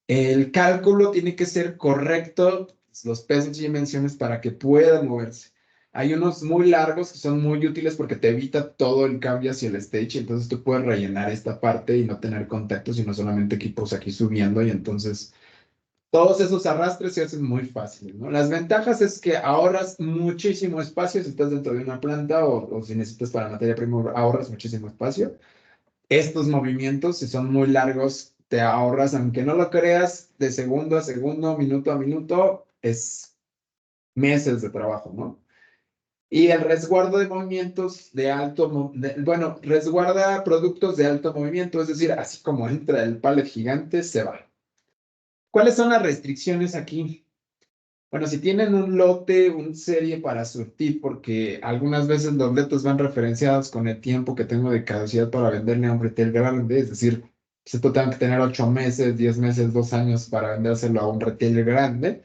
El cálculo tiene que ser correcto, los pesos y dimensiones para que puedan moverse. Hay unos muy largos que son muy útiles porque te evita todo el cambio hacia el stage, entonces tú puedes rellenar esta parte y no tener contacto, sino solamente equipos aquí subiendo y entonces todos esos arrastres se hacen muy fáciles, ¿no? Las ventajas es que ahorras muchísimo espacio si estás dentro de una planta o si necesitas para materia prima, ahorras muchísimo espacio. Estos movimientos, si son muy largos, te ahorras, aunque no lo creas, de segundo a segundo, minuto a minuto, es meses de trabajo, ¿no? Y el resguardo de movimientos de bueno, resguarda productos de alto movimiento, es decir, así como entra el pallet gigante, se va. ¿Cuáles son las restricciones aquí? Bueno, si tienen un lote, un serie para surtir, porque algunas veces los lotes van referenciados con el tiempo que tengo de caducidad para venderle a un retail grande, es decir, si esto tengo que tener 8 meses, 10 meses, 2 años para vendérselo a un retail grande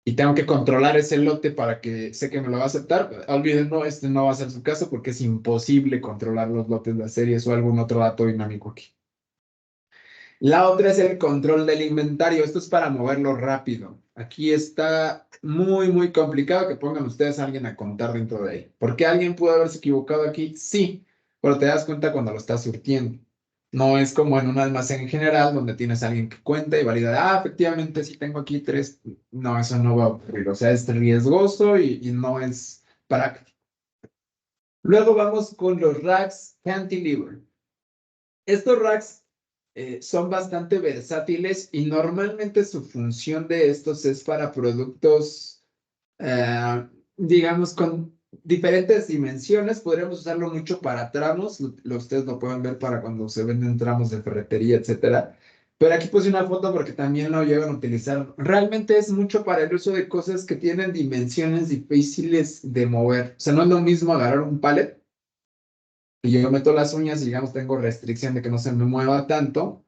y tengo que controlar ese lote para que sé que me lo va a aceptar, olvídenlo, este no va a ser su caso porque es imposible controlar los lotes de las series o algún otro dato dinámico aquí. La otra es el control del inventario. Esto es para moverlo rápido. Aquí está muy complicado que pongan ustedes a alguien a contar dentro de ahí. ¿Por qué alguien pudo haberse equivocado aquí? Sí, pero te das cuenta cuando lo estás surtiendo. No es como en un almacén general donde tienes a alguien que cuenta y valida. Ah, efectivamente, sí tengo aquí 3. No, eso no va a ocurrir. O sea, es riesgoso y no es práctico. Luego vamos con los racks cantilever. Estos racks son bastante versátiles y normalmente su función de estos es para productos, digamos, con diferentes dimensiones. Podríamos usarlo mucho para tramos. Ustedes lo pueden ver para cuando se venden tramos de ferretería, etcétera. Pero aquí puse una foto porque también lo llegan a utilizar. Realmente es mucho para el uso de cosas que tienen dimensiones difíciles de mover. O sea, no es lo mismo agarrar un pallet y yo meto las uñas y digamos tengo restricción de que no se me mueva tanto,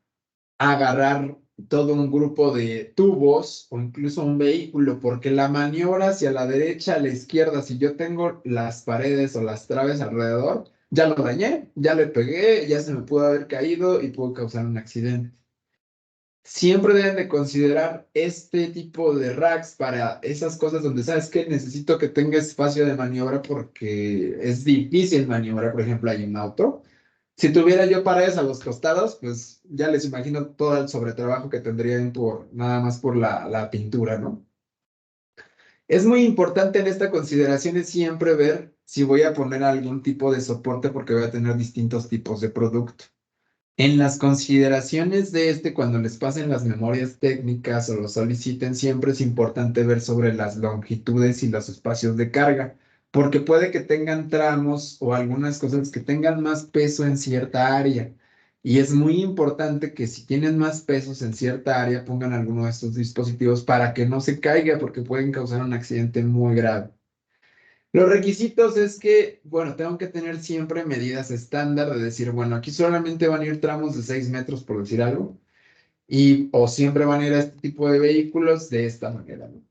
agarrar todo un grupo de tubos o incluso un vehículo, porque la maniobra hacia la derecha, a la izquierda, si yo tengo las paredes o las traves alrededor, ya lo dañé, ya le pegué, ya se me pudo haber caído y pudo causar un accidente. Siempre deben de considerar este tipo de racks para esas cosas donde sabes que necesito que tenga espacio de maniobra porque es difícil maniobrar, por ejemplo, hay un auto. Si tuviera yo paredes a los costados, pues ya les imagino todo el sobretrabajo que tendrían por nada más por la pintura, ¿no? Es muy importante en esta consideración es siempre ver si voy a poner algún tipo de soporte porque voy a tener distintos tipos de producto. En las consideraciones de cuando les pasen las memorias técnicas o lo soliciten, siempre es importante ver sobre las longitudes y los espacios de carga, porque puede que tengan tramos o algunas cosas que tengan más peso en cierta área. Y es muy importante que si tienen más pesos en cierta área, pongan alguno de estos dispositivos para que no se caiga, porque pueden causar un accidente muy grave. Los requisitos es que, bueno, tengo que tener siempre medidas estándar de decir, bueno, aquí solamente van a ir tramos de 6 metros, por decir algo, o siempre van a ir a este tipo de vehículos de esta manera, ¿no?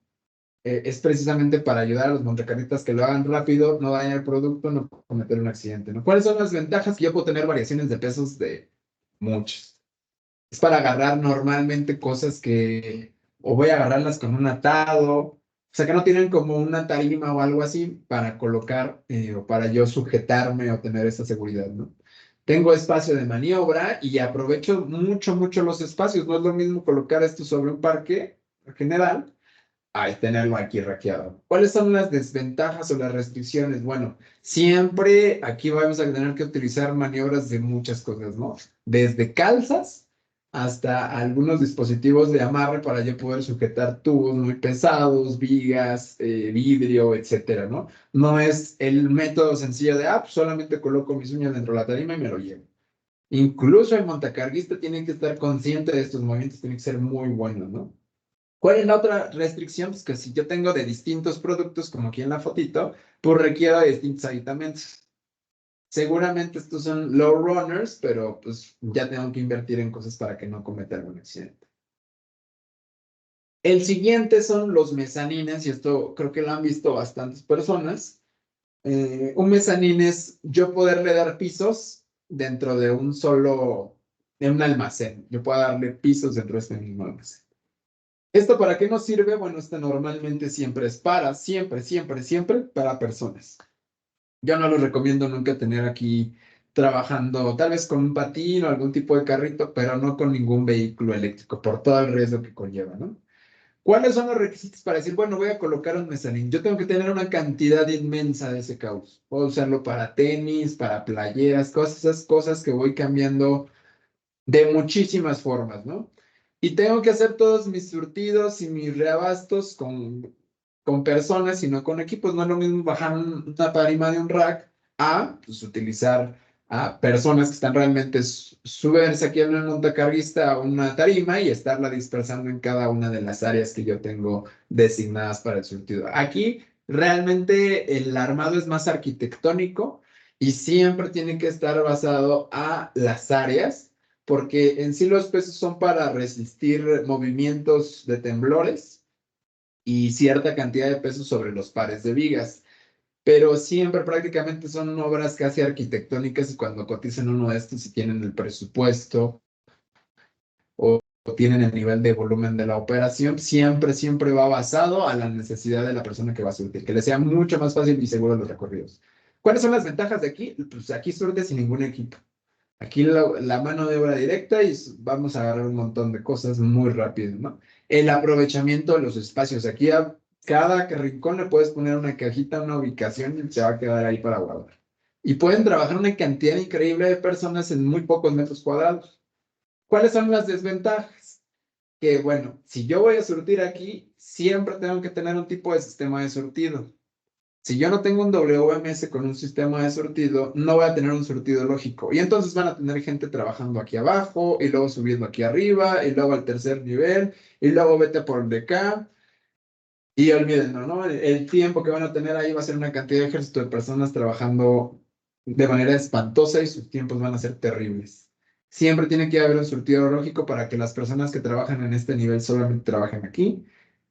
Es precisamente para ayudar a los montacarguistas que lo hagan rápido, no dañar el producto, no cometer un accidente, ¿no? ¿Cuáles son las ventajas? Que yo puedo tener variaciones de pesos de muchos. Es para agarrar normalmente cosas que o voy a agarrarlas con un atado, o sea que no tienen como una tarima o algo así para colocar o para yo sujetarme o tener esa seguridad, ¿no? Tengo espacio de maniobra y aprovecho mucho, mucho los espacios. No es lo mismo colocar esto sobre un parque general a tenerlo aquí raqueado. ¿Cuáles son las desventajas o las restricciones? Bueno, siempre aquí vamos a tener que utilizar maniobras de muchas cosas, ¿no? Desde calzas hasta algunos dispositivos de amarre para yo poder sujetar tubos muy pesados, vigas, vidrio, etcétera, ¿no? No es el método sencillo de, pues solamente coloco mis uñas dentro de la tarima y me lo llevo. Incluso el montacarguista tiene que estar consciente de estos movimientos, tiene que ser muy bueno, ¿no? ¿Cuál es la otra restricción? Pues que si yo tengo de distintos productos, como aquí en la fotito, pues requiero de distintos aditamentos. Seguramente estos son low runners, pero pues ya tengo que invertir en cosas para que no cometa algún accidente. El siguiente son los mezanines, y esto creo que lo han visto bastantes personas. Un mezanín es yo poderle dar pisos dentro de de un almacén. Yo puedo darle pisos dentro de este mismo almacén. ¿Esto para qué nos sirve? Bueno, esto normalmente siempre es siempre para personas. Yo no lo recomiendo nunca tener aquí trabajando, tal vez con un patín o algún tipo de carrito, pero no con ningún vehículo eléctrico, por todo el riesgo que conlleva, ¿no? ¿Cuáles son los requisitos para decir, bueno, voy a colocar un mezanín? Yo tengo que tener una cantidad inmensa de ese caos. Puedo usarlo para tenis, para playeras, esas cosas que voy cambiando de muchísimas formas, ¿no? Y tengo que hacer todos mis surtidos y mis reabastos con personas y no con equipos. No es lo mismo bajar una tarima de un rack a pues, utilizar a personas que están realmente subirse aquí en una montacarguista a una tarima y estarla dispersando en cada una de las áreas que yo tengo designadas para el surtido. Aquí realmente el armado es más arquitectónico y siempre tiene que estar basado a las áreas porque en sí los pesos son para resistir movimientos de temblores y cierta cantidad de pesos sobre los pares de vigas. Pero siempre prácticamente son obras casi arquitectónicas y cuando cotizan uno de estos y tienen el presupuesto o tienen el nivel de volumen de la operación, siempre va basado a la necesidad de la persona que va a surtir, que le sea mucho más fácil y seguro los recorridos. ¿Cuáles son las ventajas de aquí? Pues aquí surte sin ningún equipo. Aquí la mano de obra directa y vamos a agarrar un montón de cosas muy rápido, ¿no? El aprovechamiento de los espacios. Aquí a cada rincón le puedes poner una cajita, una ubicación y se va a quedar ahí para guardar. Y pueden trabajar una cantidad increíble de personas en muy pocos metros cuadrados. ¿Cuáles son las desventajas? Que bueno, si yo voy a surtir aquí, siempre tengo que tener un tipo de sistema de surtido. Si yo no tengo un WMS con un sistema de surtido, no voy a tener un surtido lógico. Y entonces van a tener gente trabajando aquí abajo, y luego subiendo aquí arriba, y luego al tercer nivel, y luego vete por el de acá. Y olvídenlo, ¿no? El tiempo que van a tener ahí va a ser una cantidad de ejército de personas trabajando de manera espantosa y sus tiempos van a ser terribles. Siempre tiene que haber un surtido lógico para que las personas que trabajan en este nivel solamente trabajen aquí.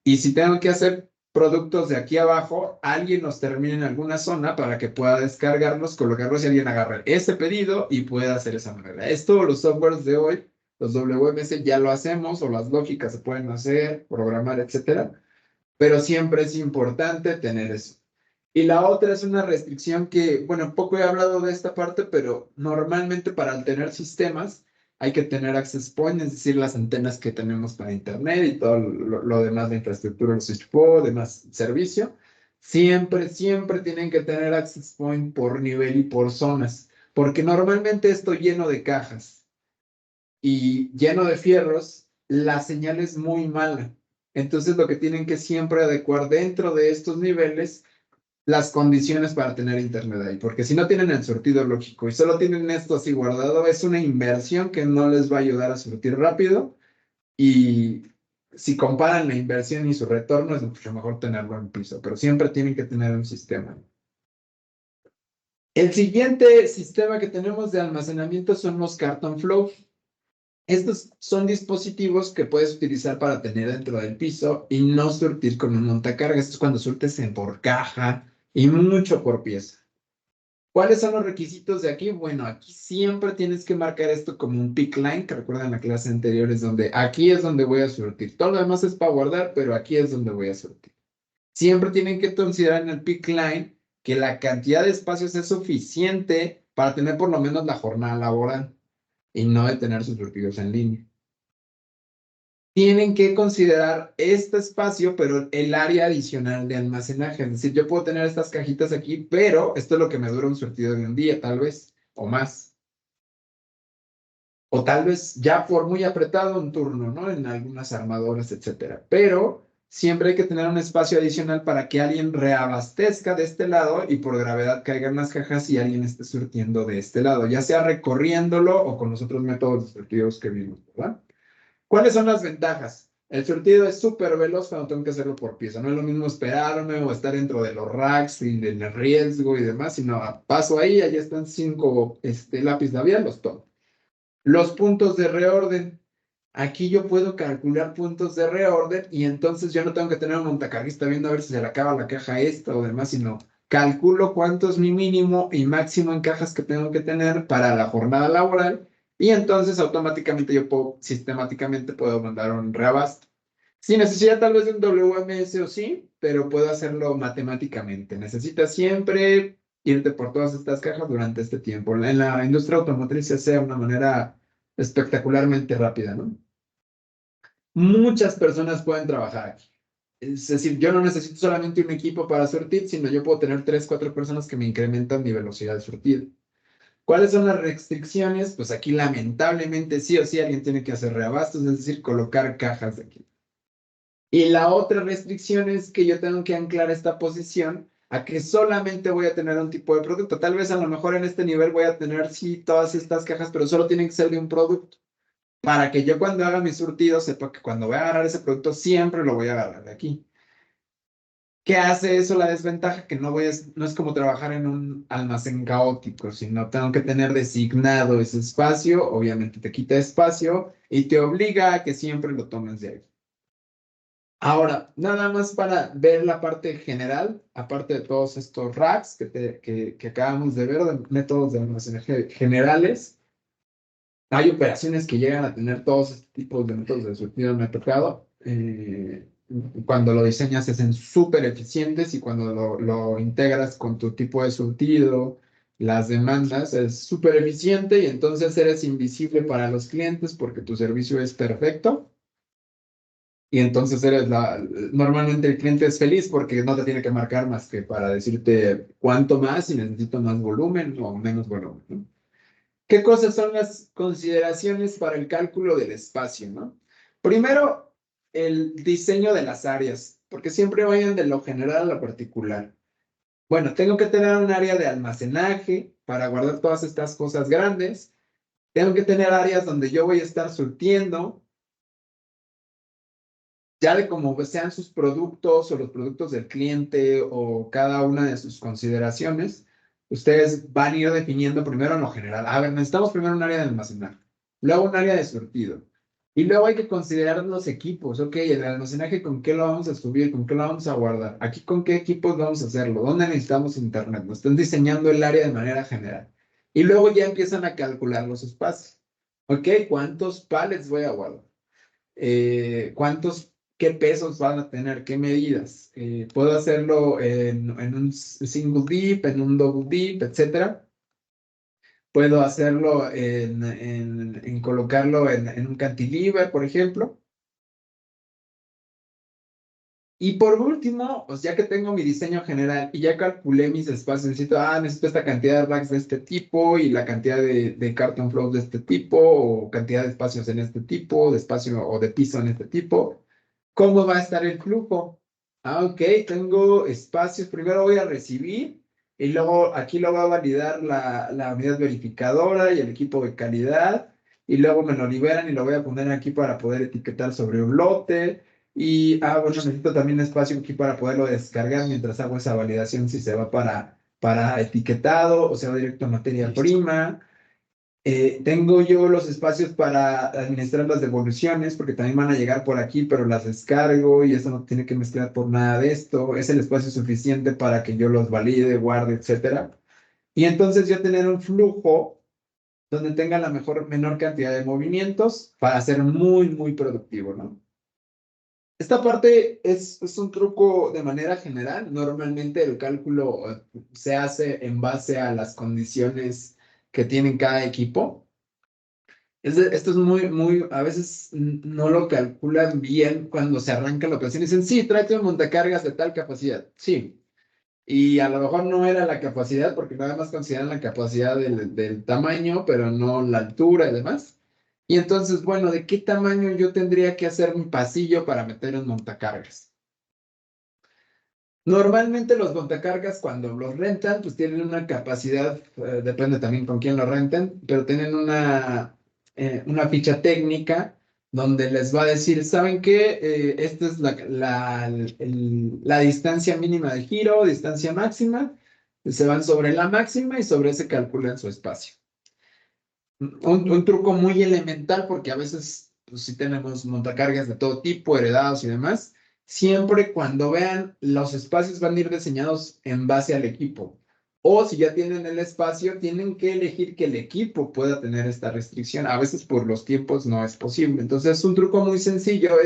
Y si tengo que hacer productos de aquí abajo, alguien los termine en alguna zona para que pueda descargarlos, colocarlos y alguien agarre ese pedido y pueda hacer esa manera. Esto los softwares de hoy, los WMS ya lo hacemos o las lógicas se pueden hacer, programar, etcétera, pero siempre es importante tener eso. Y la otra es una restricción que, bueno, poco he hablado de esta parte, pero normalmente para tener sistemas hay que tener access point, es decir, las antenas que tenemos para internet y todo lo demás de infraestructura, el switchboard, demás servicio. Siempre tienen que tener access point por nivel y por zonas, porque normalmente esto lleno de cajas y lleno de fierros, la señal es muy mala. Entonces lo que tienen que siempre adecuar dentro de estos niveles las condiciones para tener internet ahí, porque si no tienen el surtido lógico y solo tienen esto así guardado, es una inversión que no les va a ayudar a surtir rápido y si comparan la inversión y su retorno es mucho mejor tenerlo en piso, pero siempre tienen que tener un sistema. El siguiente sistema que tenemos de almacenamiento son los Carton Flow. Estos son dispositivos que puedes utilizar para tener dentro del piso y no surtir con un montacargas. Esto es cuando surtes en por caja y mucho por pieza. ¿Cuáles son los requisitos de aquí? Bueno, aquí siempre tienes que marcar esto como un pick line, que recuerdan la clase anterior, es donde aquí es donde voy a surtir. Todo lo demás es para guardar, pero aquí es donde voy a surtir. Siempre tienen que considerar en el pick line que la cantidad de espacios es suficiente para tener por lo menos la jornada laboral y no de tener sus surtidos en línea. Tienen que considerar este espacio, pero el área adicional de almacenaje. Es decir, yo puedo tener estas cajitas aquí, pero esto es lo que me dura un surtido de un día, tal vez, o más. O tal vez ya por muy apretado un turno, ¿no? En algunas armadoras, etcétera. Pero siempre hay que tener un espacio adicional para que alguien reabastezca de este lado y por gravedad caigan las cajas y alguien esté surtiendo de este lado, ya sea recorriéndolo o con los otros métodos de surtidos que vimos, ¿verdad? ¿Cuáles son las ventajas? El surtido es súper veloz cuando tengo que hacerlo por pieza. No es lo mismo esperarme o estar dentro de los racks y en el riesgo y demás, sino paso ahí, allá están 5 lápiz labial, los tomo. Los puntos de reorden. Aquí yo puedo calcular puntos de reorden y entonces yo no tengo que tener un montacarguista viendo a ver si se le acaba la caja esta o demás, sino calculo cuánto es mi mínimo y máximo en cajas que tengo que tener para la jornada laboral y entonces automáticamente yo puedo, sistemáticamente puedo mandar un reabasto. Sin necesidad tal vez de un WMS o sí, pero puedo hacerlo matemáticamente. Necesitas siempre irte por todas estas cajas durante este tiempo. En la industria automotriz se hace de una manera espectacularmente rápida, ¿no? Muchas personas pueden trabajar aquí. Es decir, yo no necesito solamente un equipo para surtir, sino yo puedo tener 3, 4 personas que me incrementan mi velocidad de surtido. ¿Cuáles son las restricciones? Pues aquí lamentablemente sí o sí alguien tiene que hacer reabastos, es decir, colocar cajas de aquí. Y la otra restricción es que yo tengo que anclar esta posición a que solamente voy a tener un tipo de producto. Tal vez a lo mejor en este nivel voy a tener sí todas estas cajas, pero solo tienen que ser de un producto. Para que yo cuando haga mi surtido sepa que cuando voy a agarrar ese producto siempre lo voy a agarrar de aquí. ¿Qué hace eso la desventaja? Que no es como trabajar en un almacén caótico, sino tengo que tener designado ese espacio, obviamente te quita espacio y te obliga a que siempre lo tomes de ahí. Ahora, nada más para ver la parte general, aparte de todos estos racks que acabamos de ver, de métodos de almacenaje generales, hay operaciones que llegan a tener todos estos tipos de métodos de surtido. Me ha tocado. Cuando lo diseñas se hacen súper eficientes y cuando lo integras con tu tipo de surtido, las demandas, es súper eficiente y entonces eres invisible para los clientes porque tu servicio es perfecto. Y entonces normalmente el cliente es feliz porque no te tiene que marcar más que para decirte cuánto más y necesito más volumen o menos volumen, ¿no? ¿Qué cosas son las consideraciones para el cálculo del espacio, ¿no? Primero, el diseño de las áreas, porque siempre vayan de lo general a lo particular. Bueno, tengo que tener un área de almacenaje para guardar todas estas cosas grandes. Tengo que tener áreas donde yo voy a estar surtiendo, ya de cómo sean sus productos o los productos del cliente o cada una de sus consideraciones, ustedes van a ir definiendo primero en lo general. A ver, necesitamos primero un área de almacenaje, luego un área de surtido, Y luego hay que considerar los equipos, ok, el almacenaje, ¿con qué lo vamos a subir? ¿Con qué lo vamos a guardar? Aquí, ¿con qué equipos vamos a hacerlo? ¿Dónde necesitamos internet? Nos están diseñando el área de manera general. Y luego ya empiezan a calcular los espacios. Ok, ¿cuántos pallets voy a guardar? ¿Qué pesos van a tener? ¿Qué medidas? ¿Puedo hacerlo en un single deep, en un double deep, etcétera? Puedo hacerlo en colocarlo en un cantilever, por ejemplo. Y por último, pues ya que tengo mi diseño general y ya calculé mis espacios, necesito esta cantidad de racks de este tipo y la cantidad de carton flows de este tipo, o cantidad de espacios en este tipo, de espacio o de piso en este tipo. ¿Cómo va a estar el flujo? Ok, tengo espacios. Primero voy a recibir y luego aquí lo va a validar la unidad verificadora y el equipo de calidad. Y luego me lo liberan y lo voy a poner aquí para poder etiquetar sobre un lote. Y, bueno, necesito también espacio aquí para poderlo descargar mientras hago esa validación si se va para etiquetado o se va directo a materia prima. Tengo yo los espacios para administrar las devoluciones, porque también van a llegar por aquí, pero las descargo y eso no tiene que mezclar por nada de esto. Es el espacio suficiente para que yo los valide, guarde, etcétera. Y entonces yo tener un flujo donde tenga la menor cantidad de movimientos para ser muy, muy productivo, ¿no? Esta parte es un truco de manera general. Normalmente el cálculo se hace en base a las condiciones que tiene cada equipo. Esto es a veces no lo calculan bien cuando se arranca la operación. Dicen, sí, tráete un montacargas de tal capacidad. Sí. Y a lo mejor no era la capacidad, porque nada más consideran la capacidad del tamaño, pero no la altura y demás. Y entonces, bueno, ¿de qué tamaño yo tendría que hacer mi pasillo para meter un montacargas? Normalmente los montacargas cuando los rentan, pues tienen una capacidad, depende también con quién lo renten, pero tienen una ficha técnica donde les va a decir, ¿saben qué? Esta es la distancia mínima de giro, distancia máxima, se van sobre la máxima y sobre ese calculan su espacio. Un truco muy elemental, porque a veces pues, sí tenemos montacargas de todo tipo, heredados y demás. Siempre cuando vean los espacios van a ir diseñados en base al equipo. O si ya tienen el espacio, tienen que elegir que el equipo pueda tener esta restricción. A veces por los tiempos no es posible. Entonces, un truco muy sencillo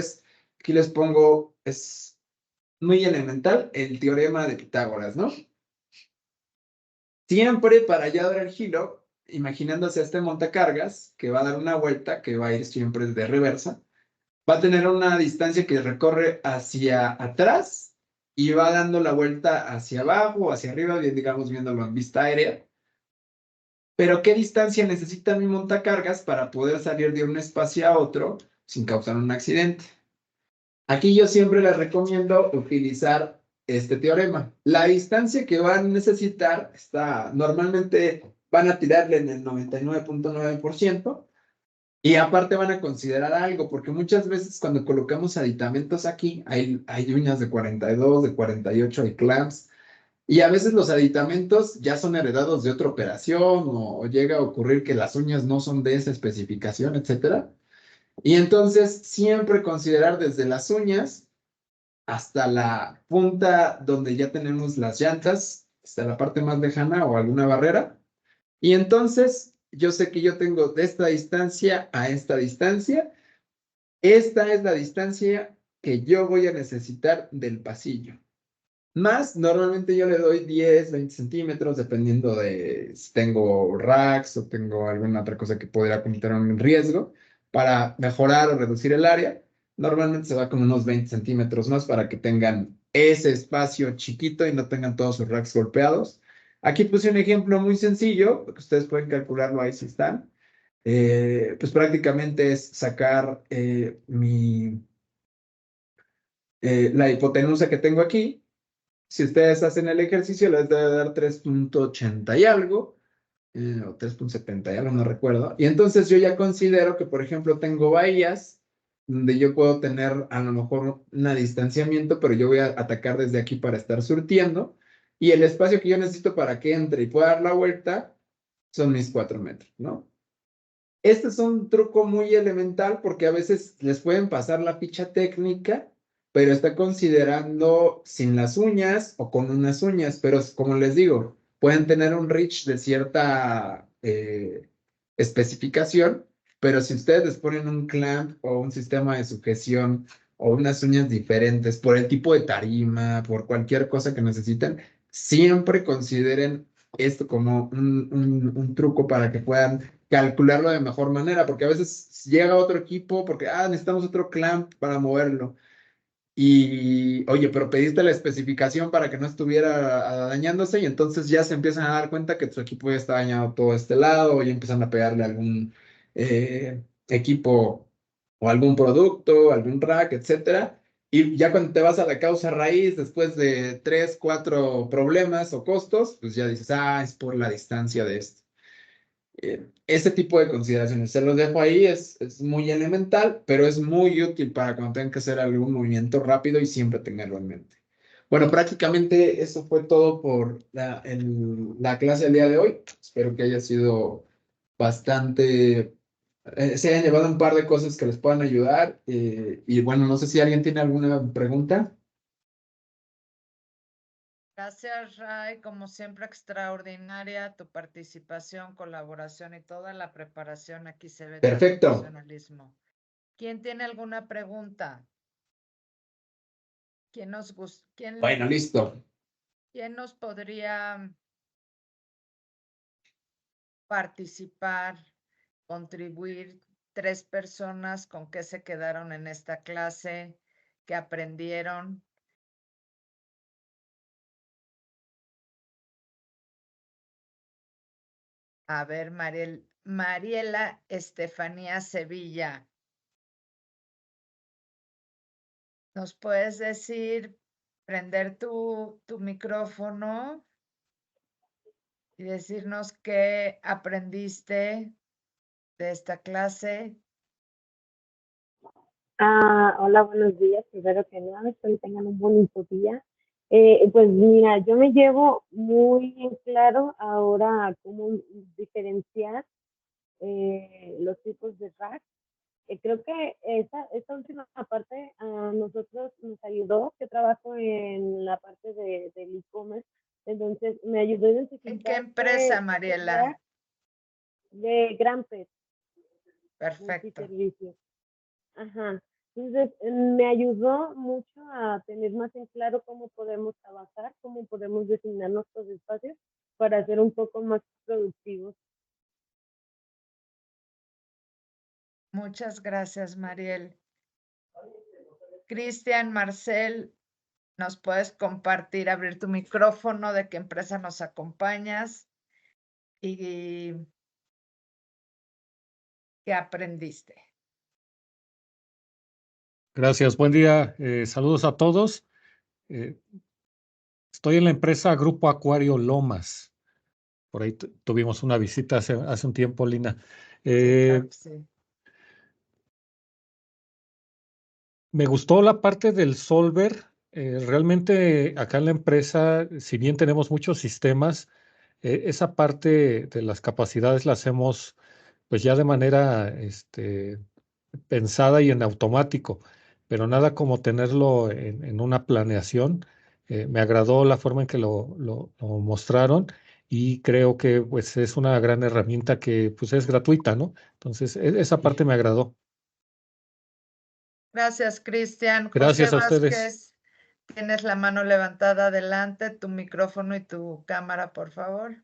aquí les pongo, es muy elemental, el teorema de Pitágoras, ¿no? Siempre para ya dar el giro, imaginándose a este montacargas que va a dar una vuelta, que va a ir siempre de reversa, va a tener una distancia que recorre hacia atrás y va dando la vuelta hacia abajo, hacia arriba, bien, digamos, viéndolo en vista aérea. Pero ¿qué distancia necesita mi montacargas para poder salir de un espacio a otro sin causar un accidente? Aquí yo siempre les recomiendo utilizar este teorema. La distancia que van a necesitar normalmente van a tirarle en el 99.9% y aparte van a considerar algo, porque muchas veces cuando colocamos aditamentos aquí, hay uñas de 42, de 48, hay clamps, y a veces los aditamentos ya son heredados de otra operación o llega a ocurrir que las uñas no son de esa especificación, etcétera. Y entonces siempre considerar desde las uñas hasta la punta donde ya tenemos las llantas, hasta la parte más lejana o alguna barrera. Y entonces yo sé que yo tengo de esta distancia a esta distancia. Esta es la distancia que yo voy a necesitar del pasillo. Más, normalmente yo le doy 10, 20 centímetros, dependiendo de si tengo racks o tengo alguna otra cosa que pudiera cometer un riesgo para mejorar o reducir el área. Normalmente se va con unos 20 centímetros más para que tengan ese espacio chiquito y no tengan todos sus racks golpeados. Aquí puse un ejemplo muy sencillo, que ustedes pueden calcularlo ahí si están. Pues prácticamente es sacar la hipotenusa que tengo aquí. Si ustedes hacen el ejercicio, les debe dar 3.80 y algo, o 3.70 y algo, no recuerdo. Y entonces yo ya considero que, por ejemplo, tengo bahías donde yo puedo tener a lo mejor un distanciamiento, pero yo voy a atacar desde aquí para estar surtiendo. Y el espacio que yo necesito para que entre y pueda dar la vuelta son mis 4 metros, ¿no? Este es un truco muy elemental porque a veces les pueden pasar la ficha técnica, pero está considerando sin las uñas o con unas uñas, pero como les digo, pueden tener un reach de cierta especificación, pero si ustedes les ponen un clamp o un sistema de sujeción o unas uñas diferentes por el tipo de tarima, por cualquier cosa que necesiten, siempre consideren esto como un truco para que puedan calcularlo de mejor manera, porque a veces llega otro equipo porque, necesitamos otro clamp para moverlo. Y, oye, pero pediste la especificación para que no estuviera dañándose y entonces ya se empiezan a dar cuenta que tu equipo ya está dañado todo este lado y empiezan a pegarle algún equipo o algún producto, algún rack, etcétera. Y ya cuando te vas a la causa raíz, después de 3, 4 problemas o costos, pues ya dices, es por la distancia de esto. Ese tipo de consideraciones, se los dejo ahí, es muy elemental, pero es muy útil para cuando tengan que hacer algún movimiento rápido y siempre tenerlo en mente. Bueno, prácticamente eso fue todo por la clase del día de hoy. Espero que haya sido bastante, se hayan llevado un par de cosas que les puedan ayudar. Y bueno, no sé si alguien tiene alguna pregunta. Gracias, Ray. Como siempre, extraordinaria tu participación, colaboración y toda la preparación. Aquí se ve tu Perfecto. profesionalismo. ¿Quién tiene alguna pregunta? ¿Quién nos Bueno, listo. ¿Quién nos podría participar, contribuir? 3 personas con qué se quedaron en esta clase, qué aprendieron. A ver, Mariela Estefanía Sevilla. ¿Nos puedes decir, prender tu micrófono y decirnos qué aprendiste de esta clase? Hola, buenos días. Espero que nada, espero que tengan un bonito día. Pues mira, yo me llevo muy en claro ahora cómo diferenciar los tipos de rack. Creo que esta última parte a nosotros nos ayudó. Yo trabajo en la parte del e-commerce, entonces me ayudó a identificar. ¿En qué empresa, Mariela? De Granpet. Perfecto. Ajá. Entonces, me ayudó mucho a tener más en claro cómo podemos trabajar, cómo podemos designar nuestros espacios para ser un poco más productivos. Muchas gracias, Mariel. Cristian, Marcel, ¿nos puedes compartir, abrir tu micrófono, de qué empresa nos acompañas y qué aprendiste? Gracias, buen día. Saludos a todos. Estoy en la empresa Grupo Acuario Lomas. Por ahí tuvimos una visita hace un tiempo, Lina. Claro que sí. Me gustó la parte del solver. Realmente acá en la empresa, si bien tenemos muchos sistemas, esa parte de las capacidades la hacemos pues ya de manera pensada y en automático, pero nada como tenerlo en una planeación. Me agradó la forma en que lo mostraron y creo que pues es una gran herramienta que pues es gratuita, ¿no? Entonces, esa parte me agradó. Gracias, Cristian. Gracias José a ustedes. Vázquez, tienes la mano levantada adelante, tu micrófono y tu cámara, por favor.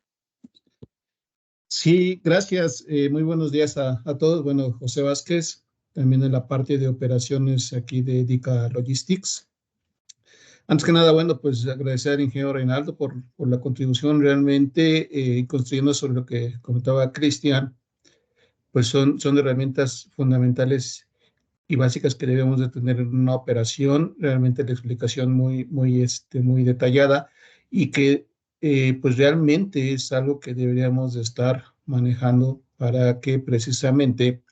Sí, gracias. Muy buenos días a todos. Bueno, José Vázquez, también en la parte de operaciones aquí de DICA Logistics. Antes que nada, bueno, pues agradecer al ingeniero Reinaldo por la contribución realmente, construyendo sobre lo que comentaba Cristian, pues son herramientas fundamentales y básicas que debemos de tener en una operación. Realmente la explicación muy detallada y que pues realmente es algo que deberíamos de estar manejando para que precisamente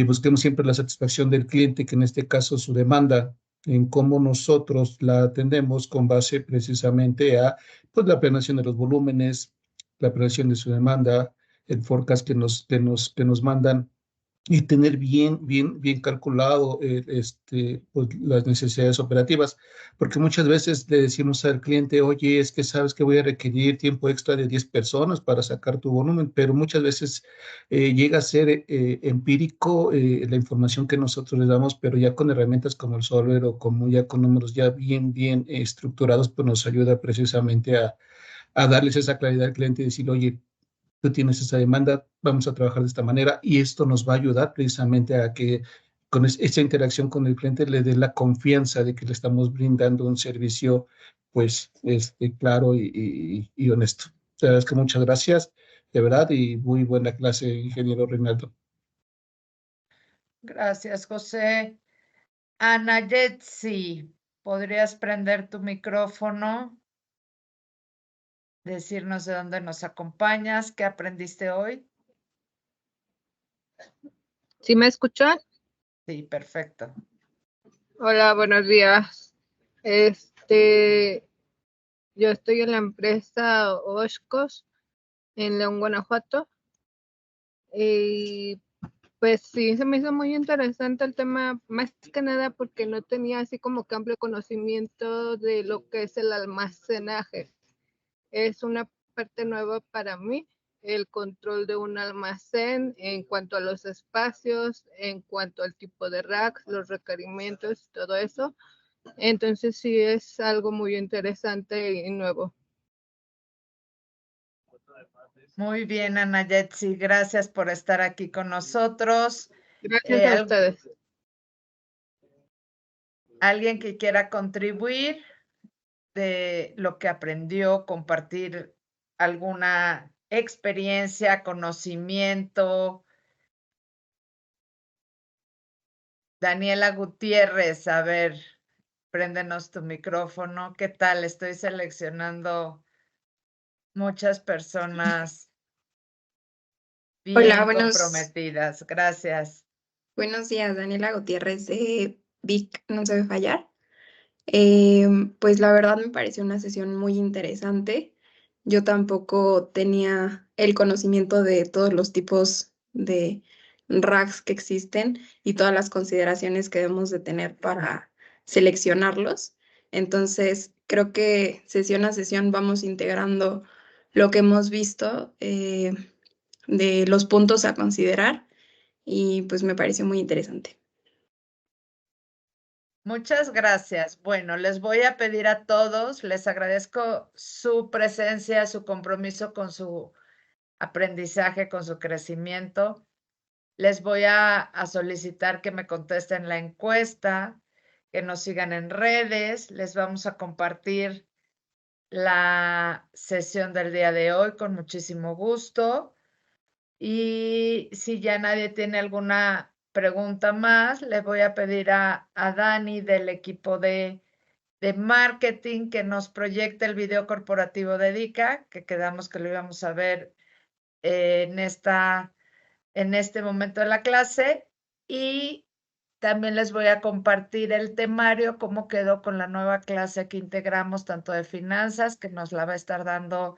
busquemos siempre la satisfacción del cliente, que en este caso su demanda, en cómo nosotros la atendemos con base precisamente a pues, la planeación de los volúmenes, la planeación de su demanda, el forecast que nos mandan y tener bien calculado pues, las necesidades operativas, porque muchas veces le decimos al cliente, oye, es que sabes que voy a requerir tiempo extra de 10 personas para sacar tu volumen, pero muchas veces llega a ser empírico la información que nosotros les damos, pero ya con herramientas como el Solver o como ya con números ya bien estructurados, pues nos ayuda precisamente a darles esa claridad al cliente y decir, oye, tú tienes esa demanda, vamos a trabajar de esta manera y esto nos va a ayudar precisamente a que con esa interacción con el cliente le dé la confianza de que le estamos brindando un servicio pues claro y honesto. Te agradezco, muchas gracias, de verdad, y muy buena clase, ingeniero Reinaldo. Gracias, José. Ana Yetzi, ¿podrías prender tu micrófono? Decirnos de dónde nos acompañas, qué aprendiste hoy. ¿Sí me escuchan? Sí, perfecto. Hola, buenos días. Yo estoy en la empresa Oshkos en León, Guanajuato. Y pues sí, se me hizo muy interesante el tema, más que nada porque no tenía así como que amplio conocimiento de lo que es el almacenaje. Es una parte nueva para mí, el control de un almacén en cuanto a los espacios, en cuanto al tipo de racks, los requerimientos, todo eso. Entonces sí es algo muy interesante y nuevo. Muy bien, Ana Yetzi, gracias por estar aquí con nosotros. Gracias a ustedes. ¿Alguien que quiera contribuir de lo que aprendió, compartir alguna experiencia, conocimiento? Daniela Gutiérrez, a ver, préndenos tu micrófono. ¿Qué tal? Estoy seleccionando muchas personas bien Hola, comprometidas. Gracias. buenos días, Daniela Gutiérrez de Vic, no se debe fallar. Pues la verdad me pareció una sesión muy interesante. Yo tampoco tenía el conocimiento de todos los tipos de racks que existen y todas las consideraciones que debemos de tener para seleccionarlos. Entonces, creo que sesión a sesión vamos integrando lo que hemos visto de los puntos a considerar y pues me pareció muy interesante. Muchas gracias. Bueno, les voy a pedir a todos, les agradezco su presencia, su compromiso con su aprendizaje, con su crecimiento. Les voy a solicitar que me contesten la encuesta, que nos sigan en redes. Les vamos a compartir la sesión del día de hoy con muchísimo gusto. Y si ya nadie tiene alguna pregunta más, le voy a pedir a Dani del equipo de marketing que nos proyecte el video corporativo de DICA, que quedamos que lo íbamos a ver en este momento de la clase. Y también les voy a compartir el temario, cómo quedó con la nueva clase que integramos, tanto de finanzas, que nos la va a estar dando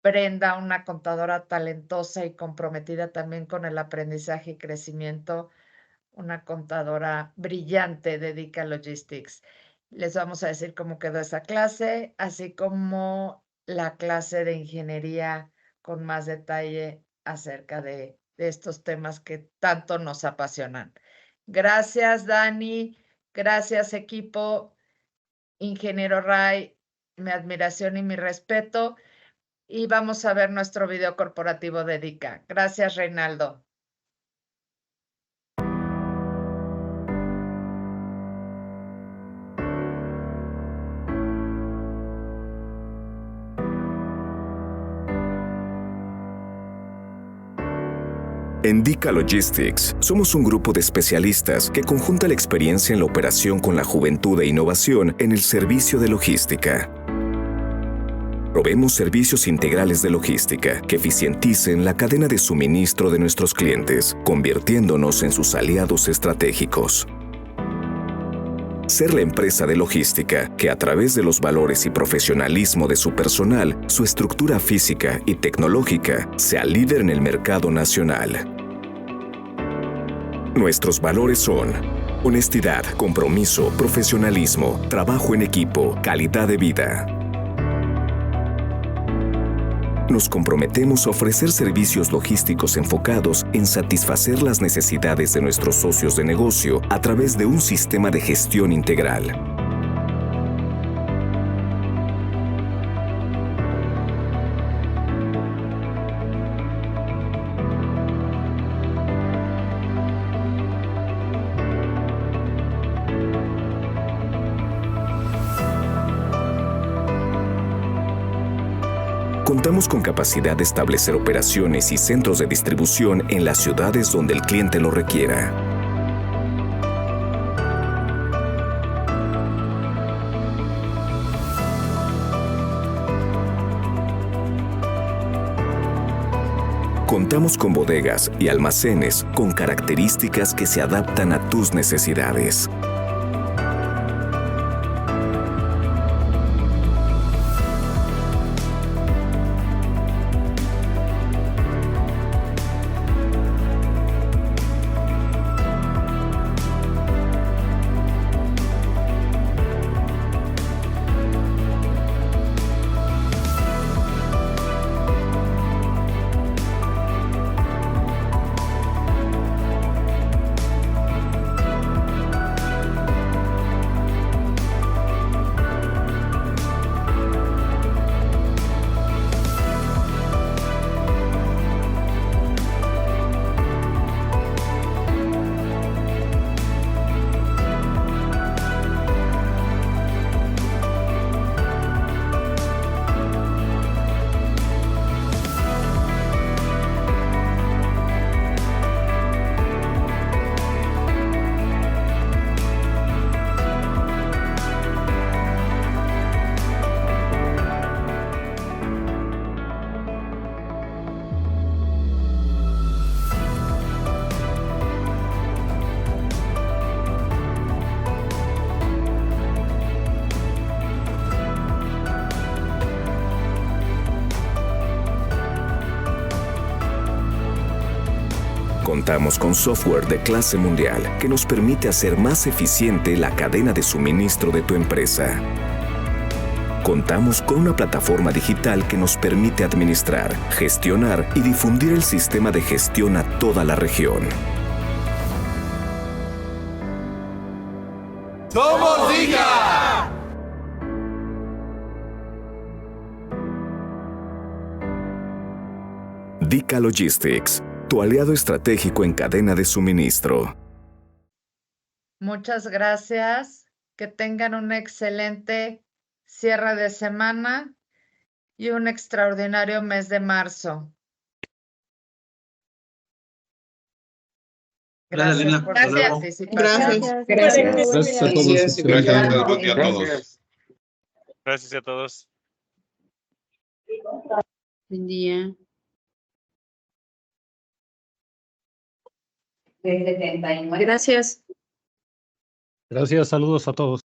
Brenda, una contadora talentosa y comprometida también con el aprendizaje y crecimiento, una contadora brillante de DICA Logistics. Les vamos a decir cómo quedó esa clase, así como la clase de ingeniería con más detalle acerca de estos temas que tanto nos apasionan. Gracias, Dani. Gracias, equipo. Ingeniero Ray, mi admiración y mi respeto. Y vamos a ver nuestro video corporativo de DICA. Gracias, Reinaldo. En DICA Logistics, somos un grupo de especialistas que conjunta la experiencia en la operación con la juventud e innovación en el servicio de logística. Proveemos servicios integrales de logística que eficienticen la cadena de suministro de nuestros clientes, convirtiéndonos en sus aliados estratégicos. ser la empresa de logística que a través de los valores y profesionalismo de su personal, su estructura física y tecnológica, sea líder en el mercado nacional. Nuestros valores son honestidad, compromiso, profesionalismo, trabajo en equipo, calidad de vida. Nos comprometemos a ofrecer servicios logísticos enfocados en satisfacer las necesidades de nuestros socios de negocio a través de un sistema de gestión integral. Contamos con capacidad de establecer operaciones y centros de distribución en las ciudades donde el cliente lo requiera. Contamos con bodegas y almacenes con características que se adaptan a tus necesidades. Contamos con software de clase mundial que nos permite hacer más eficiente la cadena de suministro de tu empresa. Contamos con una plataforma digital que nos permite administrar, gestionar y difundir el sistema de gestión a toda la región. ¡Somos DICA! DICA Logistics, tu aliado estratégico en cadena de suministro. Muchas gracias. Que tengan un excelente cierre de semana y un extraordinario mes de marzo. Gracias, Lina. por su Gracias. participación. Gracias a todos. Gracias. Excelente. Buen día a todos. Gracias a todos. Buen día. Gracias. Gracias, saludos a todos.